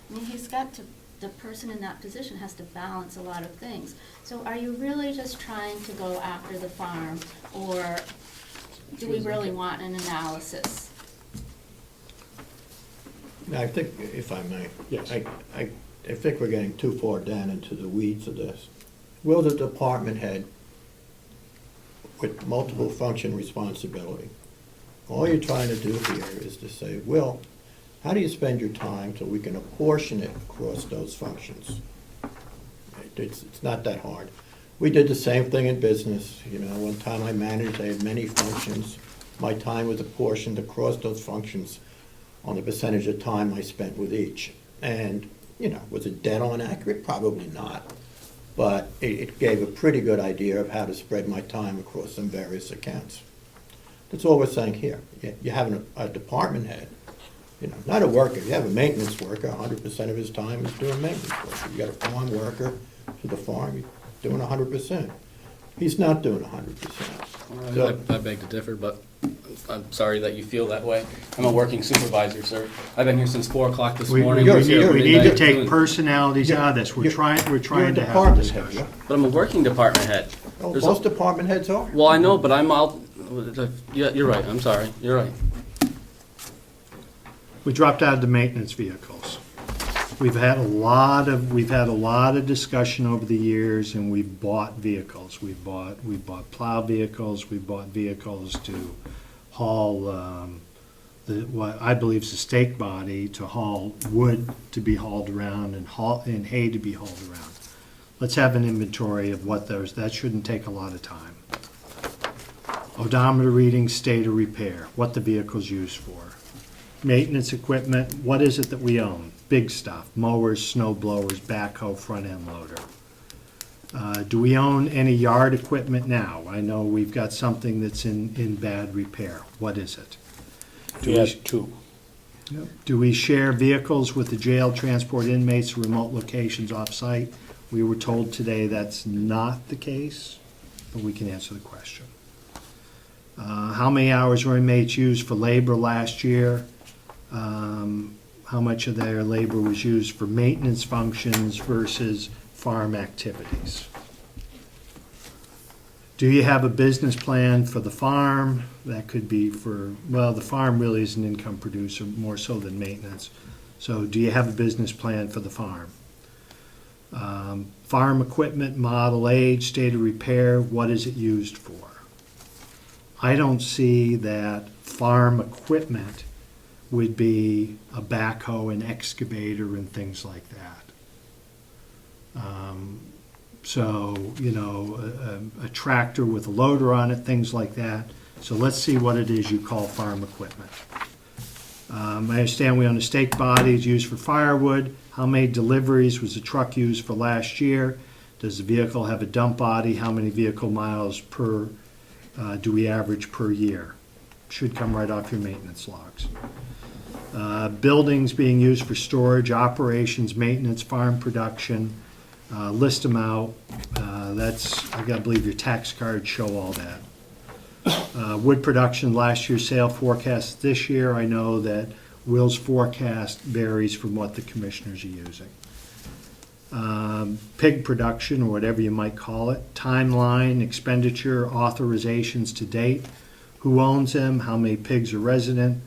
I mean, the person in that position has to balance a lot of things. So are you really just trying to go after the farm, or do we really want an analysis? I think, if I may. Yes. I think we're getting too far down into the weeds of this. Will the department head with multiple function responsibility, all you're trying to do here is to say, Will, how do you spend your time so we can apportion it across those functions? It's not that hard. We did the same thing in business. You know, one time I managed, I had many functions. My time was apportioned across those functions on the percentage of time I spent with each. And, you know, was it dead on accurate? Probably not. But it gave a pretty good idea of how to spread my time across some various accounts. That's all we're saying here. You have a department head, you know, not a worker. You have a maintenance worker, 100% of his time is doing maintenance work. You got a farm worker to the farm, he's doing 100%. He's not doing 100%. So, I beg to differ, but I'm sorry that you feel that way. I'm a working supervisor, sir. I've been here since 4 o'clock this morning. We I was here at need to midnight take doing- personalities out of this. We're You're trying you're a to have a department head, discussion. But I'm a working department head. Well, There's most a- department heads are. Well, I know, but I'm out, yeah, you're right, I'm sorry, you're right. We dropped out of the maintenance vehicles. We've had a lot of discussion over the years, and we've bought vehicles. We bought plow vehicles. We bought vehicles to haul what I believe is a stake body, to haul wood to be hauled around and hay to be hauled around. Let's have an inventory of what those. That shouldn't take a lot of time. Odometer readings, state of repair, what the vehicle's used for. Maintenance equipment, what is it that we own? Big stuff, mowers, snow blowers, backhoe, front end loader. Do we own any yard equipment now? I know we've got something that's in bad repair. What is it? We have 2. Do we share vehicles with the jail, transport inmates to remote locations off-site? We were told today that's not the case, but we can answer the question. How many hours were inmates used for labor last year? How much of their labor was used for maintenance functions versus farm activities? Do you have a business plan for the farm? That could be for, well, the farm really is an income producer, more so than maintenance. So do you have a business plan for the farm? Farm equipment, model, age, state of repair, what is it used for? I don't see that farm equipment would be a backhoe, an excavator, and things like that. So, you know, a tractor with a loader on it, things like that. So let's see what it is you call farm equipment. I understand we own a stake body, it's used for firewood. How many deliveries was the truck used for last year? Does the vehicle have a dump body? How many vehicle miles per do we average per year? Should come right off your maintenance logs. Buildings being used for storage, operations, maintenance, farm production. List them out. I gotta believe your tax cards show all that. Wood production, last year's sale forecast this year, I know that Will's forecast varies from what the commissioners are using. Pig production, or whatever you might call it, timeline, expenditure, authorizations to date, who owns them, how many pigs are resident,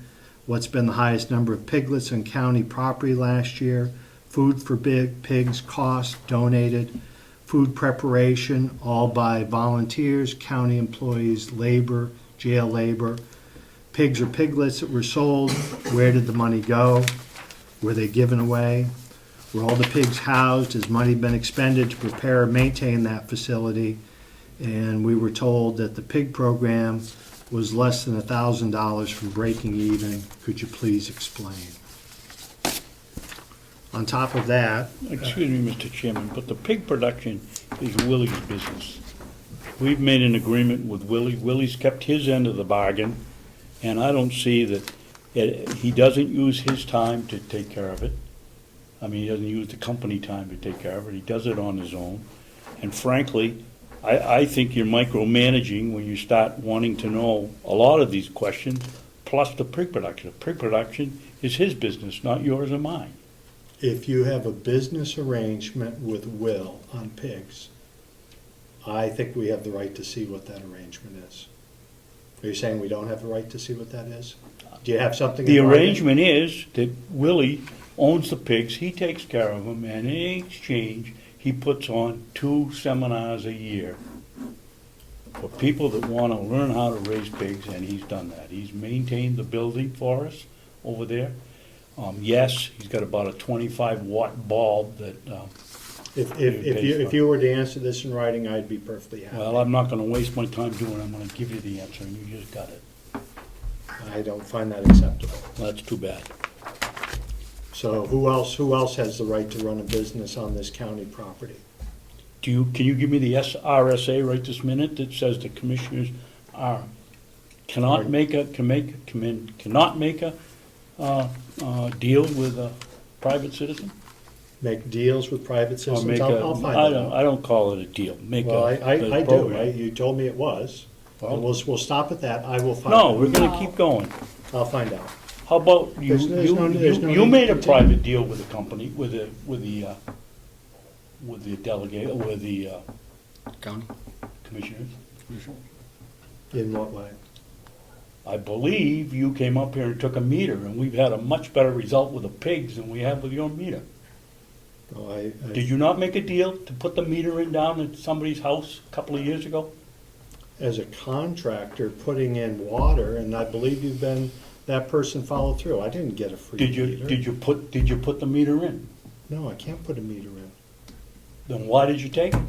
what's been the highest number of piglets on county property last year, food for pigs, cost, donated, food preparation, all by volunteers, county employees, labor, jail labor, pigs or piglets that were sold, where did the money go, were they given away, were all the pigs housed, has money been expended to prepare and maintain that facility, and we were told that the pig program was less than $1,000 from breaking even. Could you please explain? On top of that, Excuse me, Mr. Chairman, but the pig production is Willie's business. We've made an agreement with Willie. Willie's kept his end of the bargain, and I don't see that he doesn't use his time to take care of it. I mean, he doesn't use the company time to take care of it. He does it on his own. And frankly, I think you're micromanaging when you start wanting to know a lot of these questions, plus the pig production. The pig production is his business, not yours or mine. if you have a business arrangement with Will on pigs, I think we have the right to see what that arrangement is. Are you saying we don't have the right to see what that is? Do you have something? The in writing? arrangement is that Willie owns the pigs, he takes care of them, and in exchange, he puts on 2 seminars a year for people that want to learn how to raise pigs, and he's done that. He's maintained the building for us over there. Yes, he's got about a 25-watt bulb that, If you were to answer this in writing, I'd be perfectly happy. well, I'm not going to waste my time doing it. I'm going to give you the answer, and you just got it. I don't find that acceptable. Well, that's too bad. So who else has the right to run a business on this county property? Can you give me the RSA right this minute that says the commissioners cannot make a deal with a private citizen? Make deals with private Or citizens? make I'll find that out. I don't call it a deal. Make Well, a I do. program. You told me it was. Well- And we'll stop at that. I will find No, out. we're gonna keep going. I'll find out. How about you, There's no need you to made a continue. private deal with the company, with the delegate, with the County? commissioners? In what way? I believe you came up here and took a meter, and we've had a much better result with the pigs than we have with your meter. Oh, Did you not make a deal to put the meter in down at somebody's house a couple of years ago? As a contractor putting in water, and I believe that person followed through. I didn't get a free meter. Did you put the meter in? No, I can't put a meter in, Then why did you take it?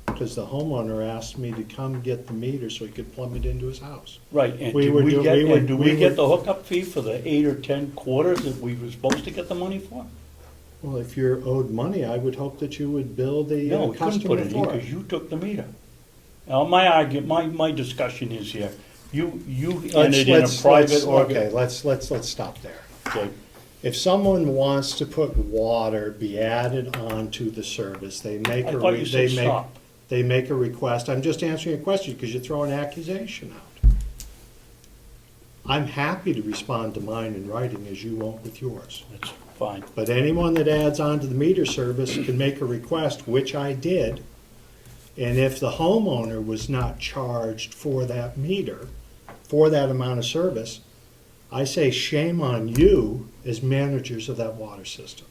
because the homeowner asked me to come get the meter so he could plumb it into his house. Right, and We do were we do- get, we were- and do we we get were- the hookup fee for the 8 or 10 quarters that we were supposed to get the money for? Well, if you're owed money, I would hope that you would bill the No, we couldn't put customer it in for it. because you took the meter. Now, my discussion is here, you entered in a private Okay, let's stop there. Okay, If someone wants to put water be added onto the service, they make I a, thought you said stop. they make a request. I'm just answering a question because you throw an accusation out. I'm happy to respond to mine in writing as you won't with yours. That's fine. But anyone that adds on to the meter service can make a request, which I did. And if the homeowner was not charged for that meter, for that amount of service, I say shame on you as managers of that water system.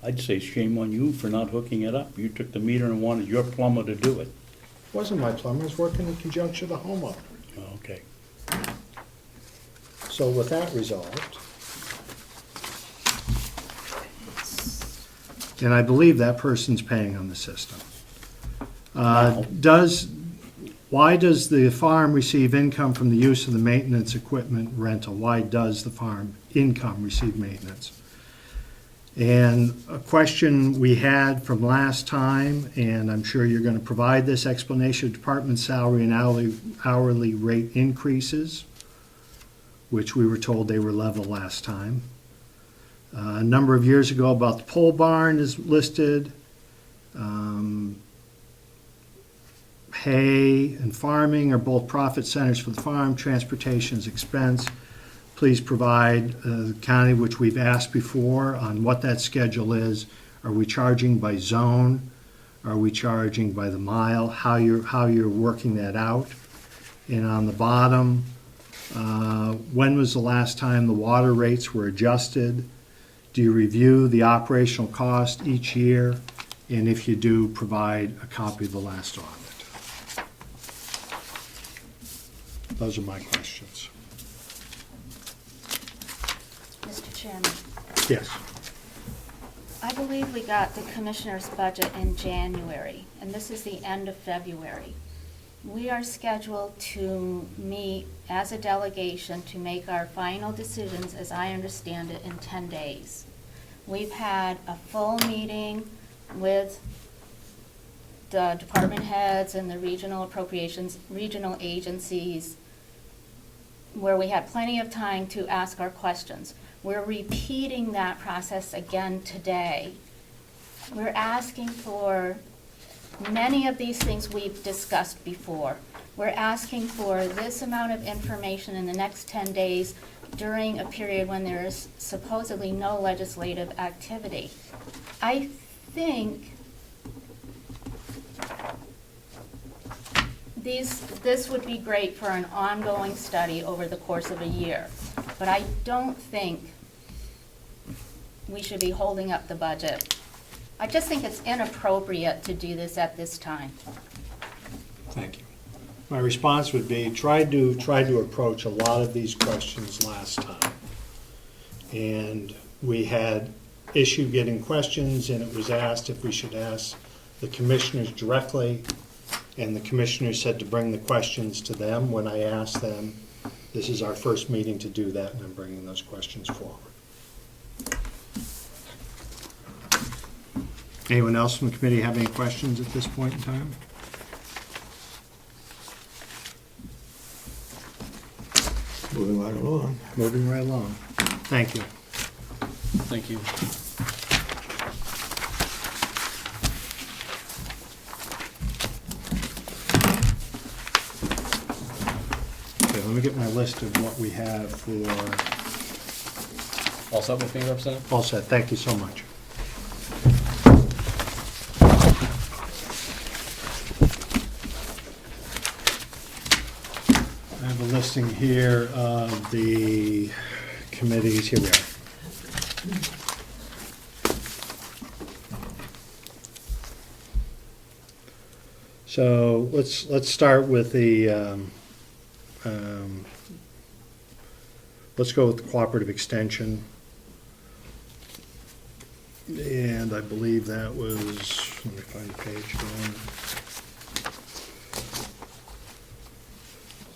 I'd say shame on you for not hooking it up. You took the meter and wanted your plumber to do it. It wasn't my plumber, I was working in conjunction with the homeowner. Okay. So with that resolved, and I believe that person's paying on the system. Now. Why does the farm receive income from the use of the maintenance equipment rental? Why does the farm income receive maintenance? And a question we had from last time, and I'm sure you're going to provide this explanation, of department salary and hourly rate increases, which we were told they were level last time. A number of years ago, about the pole barn is listed. hay and farming are both profit centers for the farm. Transportation is expense. Please provide the county, which we've asked before, on what that schedule is. Are we charging by zone? Are we charging by the mile? How you're working that out? And on the bottom, when was the last time the water rates were adjusted? Do you review the operational cost each year? And if you do, provide a copy of the last audit. Those are my questions. Mr. Chairman, Yes. I believe we got the commissioner's budget in January, and this is the end of February. We are scheduled to meet as a delegation to make our final decisions, as I understand it, in 10 days. We've had a full meeting with the department heads and the regional appropriations, regional agencies, where we had plenty of time to ask our questions. We're repeating that process again today. We're asking for many of these things we've discussed before. We're asking for this amount of information in the next 10 days during a period when there is supposedly no legislative activity. I think this would be great for an ongoing study over the course of a year, but I don't think we should be holding up the budget. I just think it's inappropriate to do this at this time. Thank you. My response would be, try to approach a lot of these questions last time. And we had issue getting questions, and it was asked if we should ask the commissioners directly, and the commissioners said to bring the questions to them. When I asked them, this is our first meeting to do that, and I'm bringing those questions forward. Anyone else from the committee have any questions at this point in time? Moving right along. Moving right along. Thank you. Thank you. Okay, let me get my list of what we have for, All set with me, Representative? all set, thank you so much. I have a listing here of the committees, here we are. So let's start with the, let's go with the Cooperative Extension. And I believe that was, let me find the page again.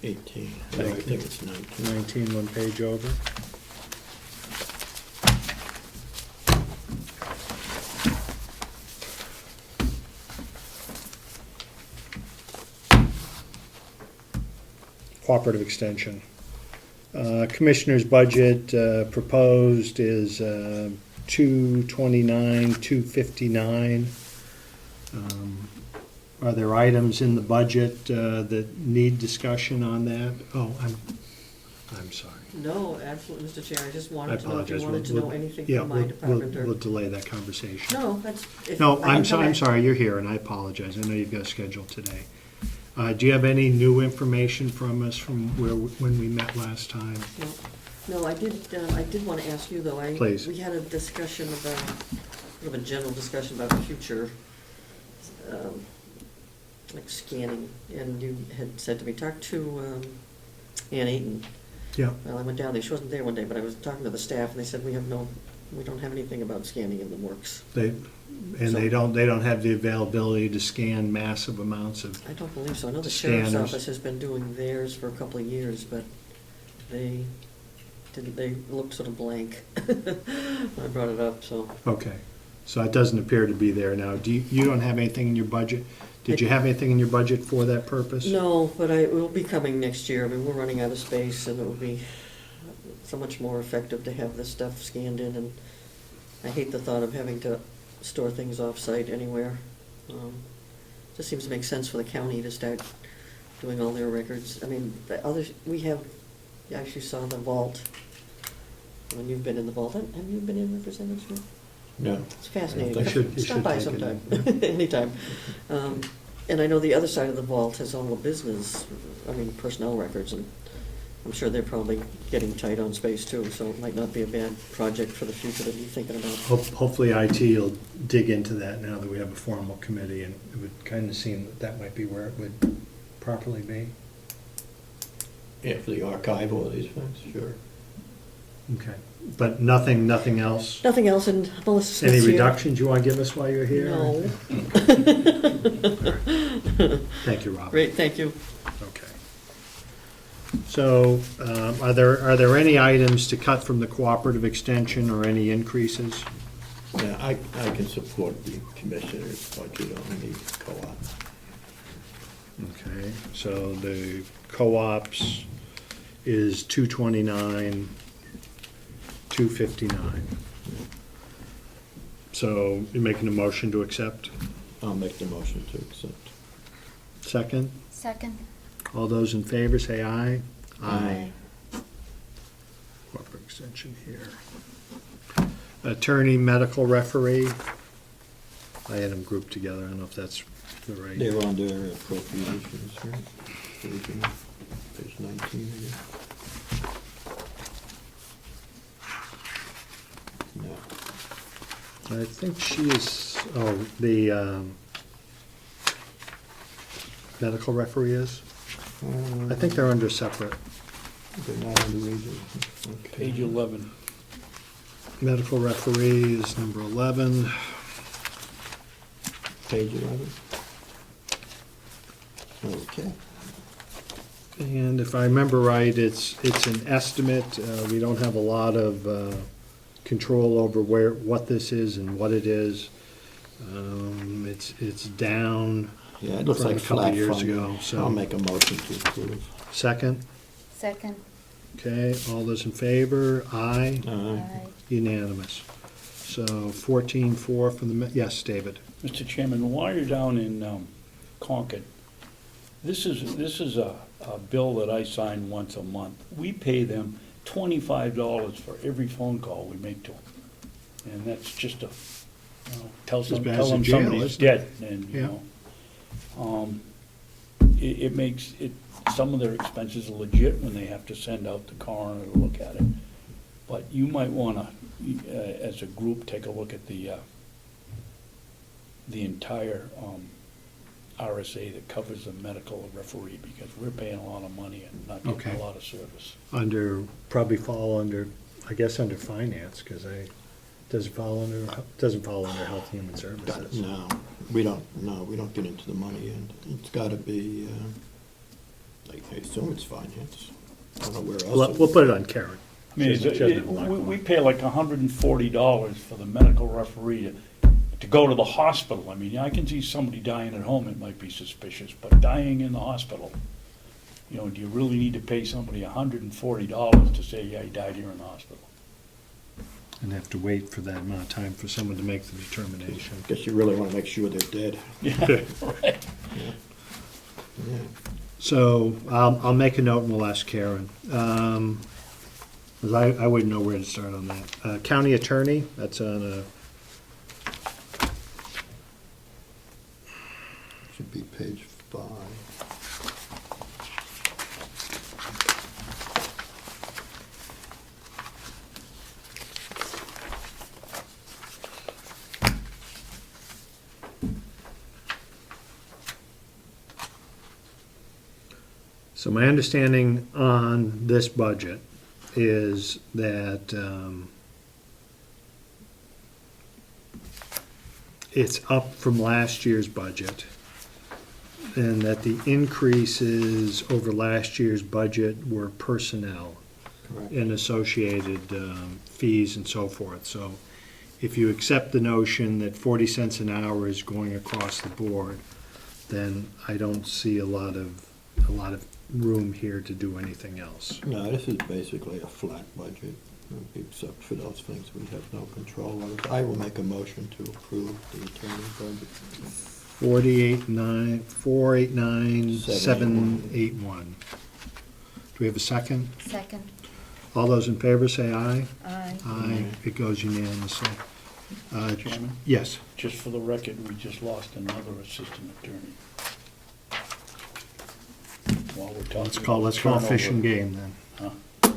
18. No, Thank I you. think it's 19. 19, one page over. Cooperative Extension. Commissioner's budget proposed is $229,259. Are there items in the budget that need discussion on that? Oh, I'm sorry. No, absolutely, Mr. Chair, I just I wanted to know if you apologize. wanted to We'll- know anything yeah, from my we'll- department We'll or. delay that conversation. No, that's. if No, I can come I'm in. sorry, you're here, and I apologize. I know you've got a schedule today. Do you have any new information from us from when we met last time? No, I did want to ask you, though, Please. we had a discussion about, sort of a general discussion about the future, like scanning, and you had said to me, talk to Ann Ayton. Yeah. Well, I went down there, she wasn't there one day, but I was talking to the staff, and they said, we don't have anything about scanning in the works. They don't have the availability to scan massive amounts of, I don't believe so. I know the sheriff's Scanners. office has been doing theirs for a couple of years, but they looked sort of blank. I brought it up, so. okay. So it doesn't appear to be there now. You don't have anything in your budget? Did you have anything in your budget for that purpose? No, but it will be coming next year. I mean, we're running out of space, and it will be so much more effective to have this stuff scanned in, and I hate the thought of having to store things off-site anywhere. just seems to make sense for the county to start doing all their records. I mean, the others, we have, you actually saw the vault, when you've been in the vault. Have you been in Representatives Room? No. It's fascinating. You should Stop by take it sometime, anytime. And I know the other side of the vault has all the business, I mean, personnel records, and I'm sure they're probably getting tight on space too, so it might not be a bad project for the future to be thinking about. Hopefully IT will dig into that now that we have a formal committee, and it would kind of seem that that might be where it would properly be. Yeah, for the archival of these things, sure. Okay, but nothing else? Nothing else, and Melissa Smith's Any here. reductions you want to give us while you're here? No. Thank you, Rob. Great, thank you. Okay. So, are there any items to cut from the cooperative extension or any increases? Yeah, I can support the commissioner's budget on the co-op. Okay, so the co-ops is 229, 259. So you're making a motion to accept? I'll make the motion to accept. Second? Second. All those in favor say aye. Aye. Corporate extension here. Attorney, medical referee. I had them grouped together. I don't know if that's the right. They're under appropriations, right? Page 19 again. No. I think she is, the medical referee is? I think they're under separate. They're not under region. Okay. Page 11. Medical referee is number 11. Page 11. Okay. And if I remember right, it's an estimate. We don't have a lot of control over what this is and what it is. It's down Yeah, it looks from like a couple flat years funding. ago, so- I'll make a motion to approve. Second. Second. Okay, all those in favor? Aye. Aye. Unanimous. So 14-4 from the, yes, David. Mr. Chairman, while you're down in Concord, this is a bill that I sign once a month. We pay them $25 for every phone call we make to them. And that's just a, tell As bad them as a jail, somebody's isn't it? dead, and, Yeah. it makes it, some of their expenses are legit when they have to send out the coroner to look at it. But you might wanna, as a group, take a look at the entire RSA that covers the medical referee, because we're paying a lot of money and not getting Okay. a lot of service. Probably fall under, I guess, under finance, because doesn't fall under Health and Human Services. No, we don't get into the money, and it's gotta be, I assume it's finance. I don't know where else. We'll put it on Karen. I mean, She doesn't have a lot we going on. pay like $140 for the medical referee to go to the hospital. I mean, I can see somebody dying at home, it might be suspicious, but dying in the hospital, do you really need to pay somebody $140 to say, yeah, he died here in the hospital? And have to wait for that amount of time for someone to make the determination. Guess you really wanna make sure they're dead. Yeah, right. Yeah. So I'll make a note and we'll ask Karen. 'Cause I wouldn't know where to start on that. County attorney, that's on a, Should be page 5. so my understanding on this budget is that it's up from last year's budget, and that the increases over last year's budget were personnel Correct. and associated fees and so forth. So if you accept the notion that 40 cents an hour is going across the board, then I don't see a lot of room here to do anything else. No, this is basically a flat budget, except for those things we have no control over. I will make a motion to approve the attorney budget. 489-781. Do we have a second? Second. All those in favor say aye. Aye. Aye, it goes unanimously. Chairman, Yes, just for the record, we just lost another assistant attorney. While we're talking let's call about fish and turnover. game then.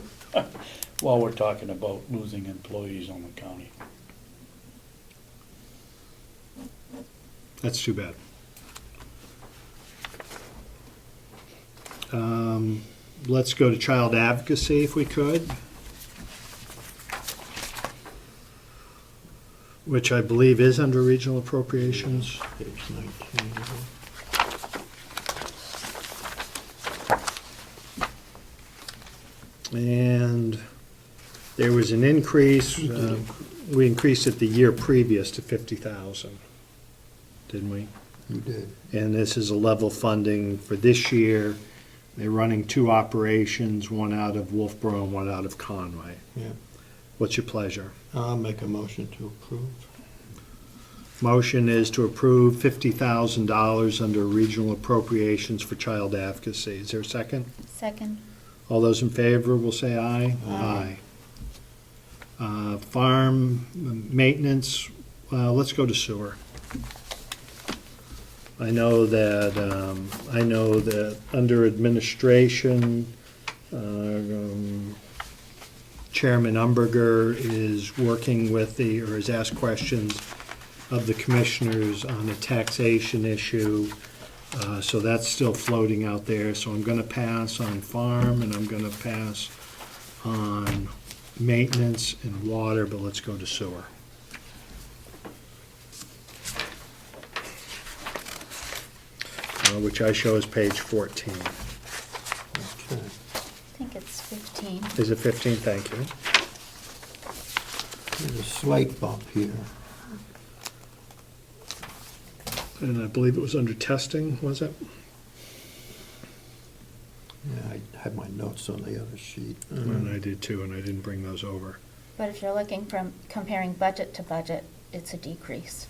While we're talking about losing employees on the county. That's too bad. Let's go to child advocacy if we could. Which I believe is under regional appropriations. Page 19. And there was an increase, we increased it the year previous to 50,000, didn't we? You did. And this is a level funding for this year. They're running 2 operations, one out of Wolfboro and one out of Conway. Yeah. What's your pleasure? I'll make a motion to approve. Motion is to approve $50,000 under regional appropriations for child advocacy. Is there a second? Second. All those in favor will say aye. Aye. Farm maintenance, let's go to sewer. I know that under administration, Chairman Umberger is working with or has asked questions of the commissioners on a taxation issue. So that's still floating out there. So I'm going to pass on farm and I'm going to pass on maintenance and water, but let's go to sewer. Which I show as page 14. Okay. I think it's 15. Is it 15? Thank you. There's a slight bump here. And I believe it was under testing, was it? Yeah, I had my notes on the other sheet. And I did too, and I didn't bring those over. But if you're looking from comparing budget to budget, it's a decrease.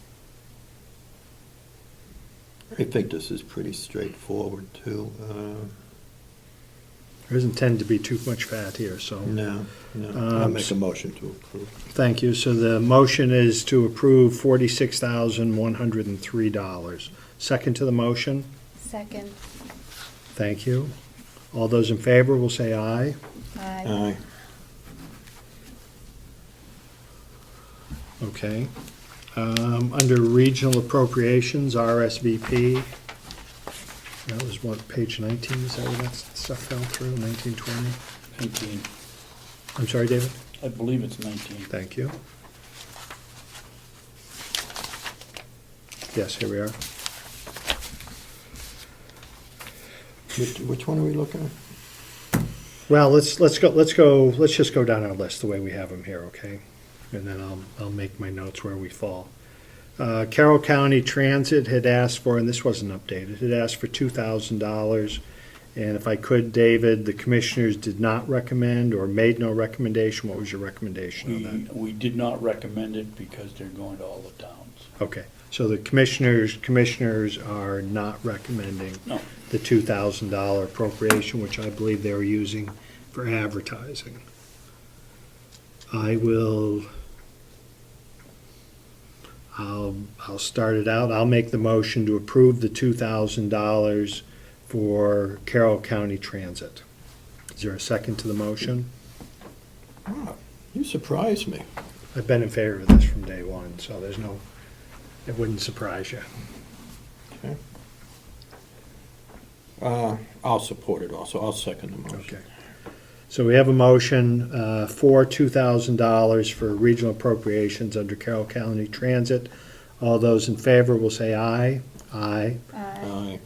I think this is pretty straightforward, too. There doesn't tend to be too much fat here, so. No. I'll make a motion to approve. Thank you. So the motion is to approve $46,103. Second to the motion? Second. Thank you. All those in favor will say aye. Aye. Aye. Okay. Under regional appropriations, RSVP, that was what, page 19, is that where that stuff fell through, 19, 20? 19. I'm sorry, David? I believe it's 19. Thank you. Yes, here we are. Which one are we looking at? Well, let's just go down our list the way we have them here, okay? And then I'll make my notes where we fall. Carroll County Transit had asked for, and this wasn't updated, had asked for $2,000. And if I could, David, the commissioners did not recommend or made no recommendation. What was your recommendation on that? We did not recommend it because they're going to all the towns. Okay, so the commissioners are not recommending No. the $2,000 appropriation, which I believe they were using for advertising. I'll start it out. I'll make the motion to approve the $2,000 for Carroll County Transit. Is there a second to the motion? Oh, you surprised me. I've been in favor of this from day one, so it wouldn't surprise you. Okay. I'll support it also. I'll second the motion. Okay. So we have a motion for $2,000 for regional appropriations under Carroll County Transit. All those in favor will say aye. Aye. Aye.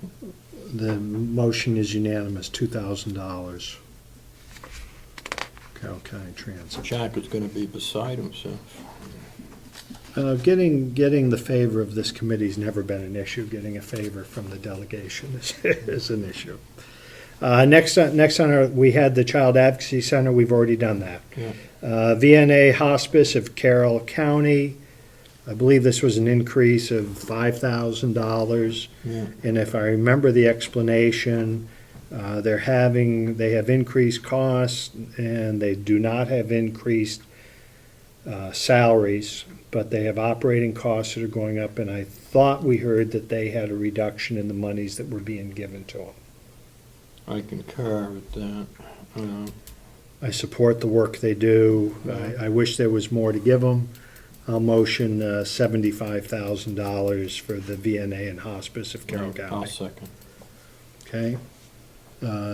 The motion is unanimous, $2,000. Carroll County Transit. Jack is going to be beside himself. Getting the favor of this committee's never been an issue. Getting a favor from the delegation is an issue. Next on we had the Child Advocacy Center. We've already done that. Yeah. VNA Hospice of Carroll County. I believe this was an increase of $5,000. Yeah. And if I remember the explanation, they have increased costs and they do not have increased salaries, but they have operating costs that are going up, and I thought we heard that they had a reduction in the monies that were being given to them. I concur with that. I support the work they do. I wish there was more to give them. I'll motion $75,000 for the VNA and hospice of Carroll I'll County. second. Okay?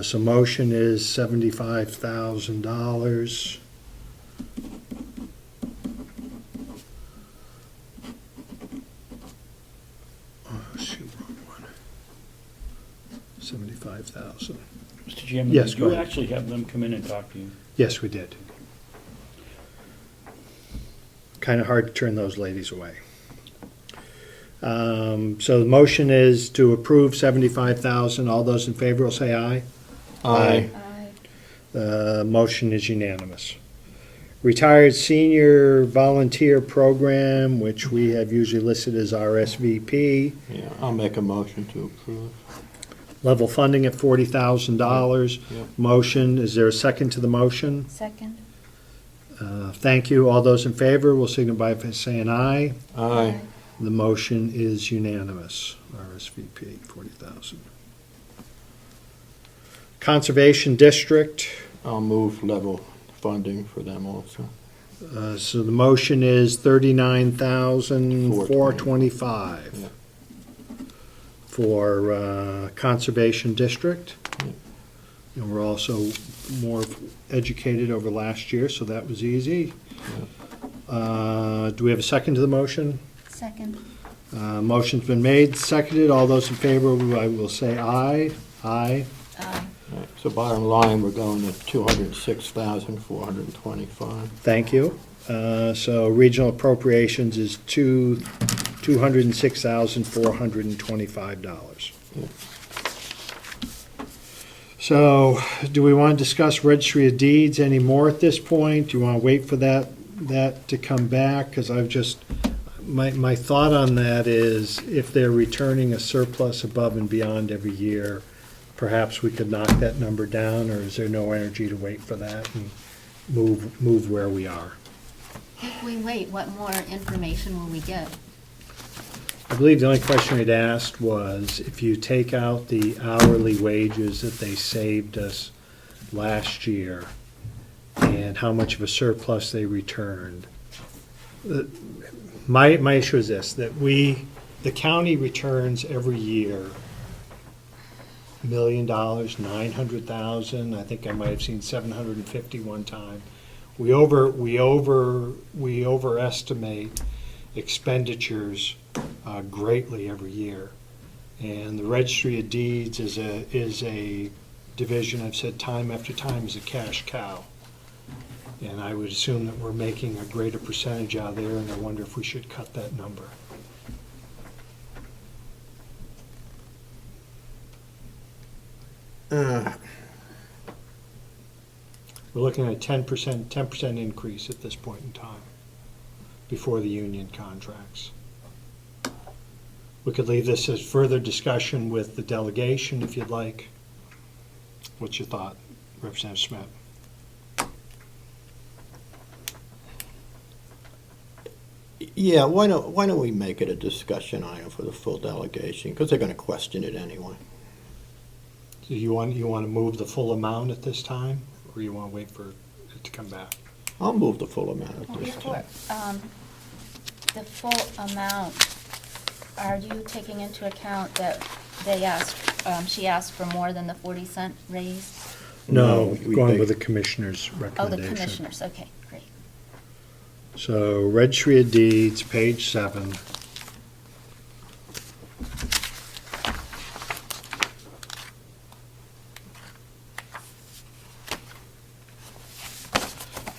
So motion is $75,000. Shoot, wrong one. 75,000. Mr. Chairman, Yes, did go you ahead. actually have them come in and talk to you? Yes, we did. Kind of hard to turn those ladies away. So the motion is to approve 75,000. All those in favor will say aye. Aye. The motion is unanimous. Retired Senior Volunteer Program, which we have usually listed as RSVP. Yeah, I'll make a motion to approve. Level funding at $40,000. Yeah. Motion, is there a second to the motion? Second. Thank you. All those in favor will signify by saying aye. Aye. The motion is unanimous. RSVP, 40,000. Conservation District, I'll move level funding for them also. so the motion is $39,425 Yeah. for Conservation District. Yeah. And we're also more educated over last year, so that was easy. Do we have a second to the motion? Second. Motion's been made, seconded. All those in favor, I will say aye. Aye. Aye. All right, so bottom line, we're going at 206,425. Thank you. So regional appropriations is $206,425. Yeah. So do we want to discuss Registry of Deeds anymore at this point? Do you want to wait for that to come back? Because I've just, my thought on that is if they're returning a surplus above and beyond every year, perhaps we could knock that number down, or is there no energy to wait for that and move where we are? If we wait, what more information will we get? I believe the only question I'd asked was if you take out the hourly wages that they saved us last year and how much of a surplus they returned. My issue is this, that the county returns every year $1 million, 900,000, I think I might have seen 750 one time. We overestimate expenditures greatly every year. And the Registry of Deeds is a division, I've said time after time, is a cash cow. And I would assume that we're making a greater percentage out there, and I wonder if we should cut that number. We're looking at a 10% increase at this point in time, before the union contracts. We could leave this as further discussion with the delegation if you'd like. What's your thought, Representative Smith? Yeah, why don't we make it a discussion item for the full delegation, because they're gonna question it anyway. Do you want to move the full amount at this time, or you want to wait for it to come back? I'll move the full amount at Well, this before, time. the full amount, are you taking into account that they asked, she asked for more than the 40-cent raise? No, we going take- with the commissioner's Oh, the recommendation. commissioners, okay, great. So Registry of Deeds, page 7.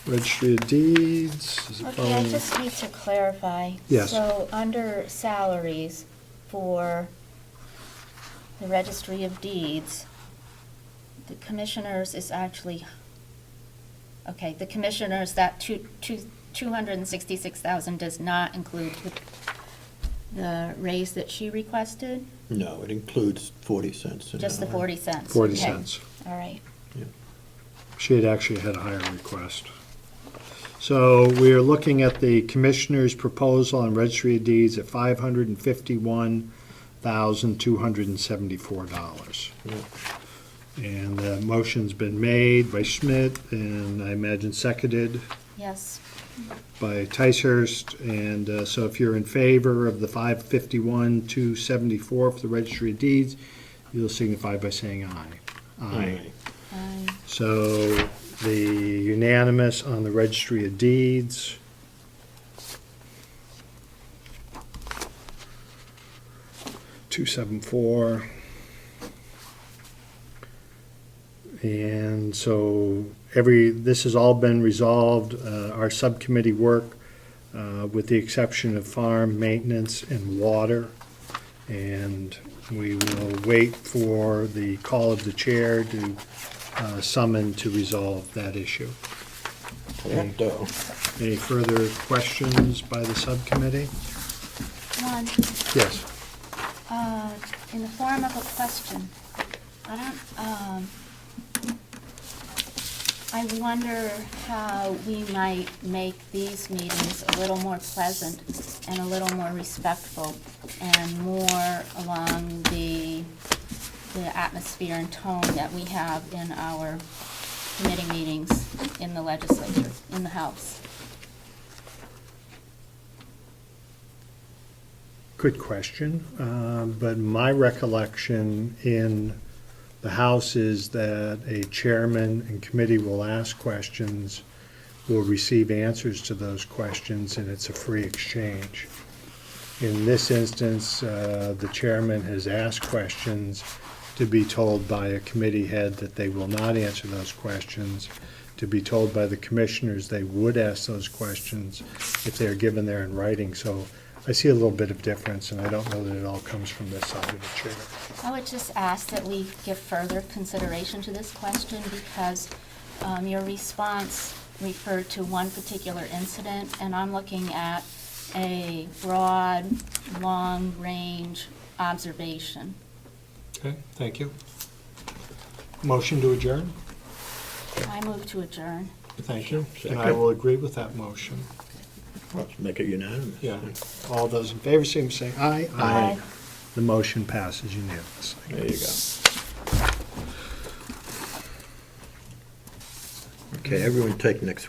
Registry of Deeds. Is it Okay, I following? just need to clarify. Yes. So under salaries for the Registry of Deeds, the commissioners is actually, okay, the commissioners, that 266,000 does not include the raise that she requested? No, it includes 40 cents an Just the hour. 40 cents? 40 Okay. cents. All right. She had actually had a higher request. So we are looking at the commissioner's proposal on registry of deeds at $551,274. Yeah. And the motion's been made by Schmidt, and I imagine seconded Yes. by Ticehurst. And so if you're in favor of the 551,274 for the registry of deeds, you'll signify by saying aye. Aye. So the unanimous on the registry of deeds. $274. And so this has all been resolved, our subcommittee work, with the exception of farm maintenance and water. And we will wait for the call of the chair to summon to resolve that issue. Correcto. Any further questions by the subcommittee? One, Yes. in the form of a question, I wonder how we might make these meetings a little more pleasant and a little more respectful and more along the atmosphere and tone that we have in our committee meetings in the legislature, in the House. Good question, but my recollection in the House is that a chairman and committee will ask questions, will receive answers to those questions, and it's a free exchange. In this instance, the chairman has asked questions to be told by a committee head that they will not answer those questions, to be told by the commissioners they would ask those questions if they're given there in writing. So I see a little bit of difference, and I don't know that it all comes from this side of the chair. I would just ask that we give further consideration to this question because your response referred to one particular incident, and I'm looking at a broad, long-range observation. Okay, thank you. Motion to adjourn? I move to adjourn. Thank you. And I Second. will agree with that motion. Let's make it unanimous. Yeah. All those in favor, seem to say aye. Aye. The motion passes unanimously. There you go. Okay, everyone take next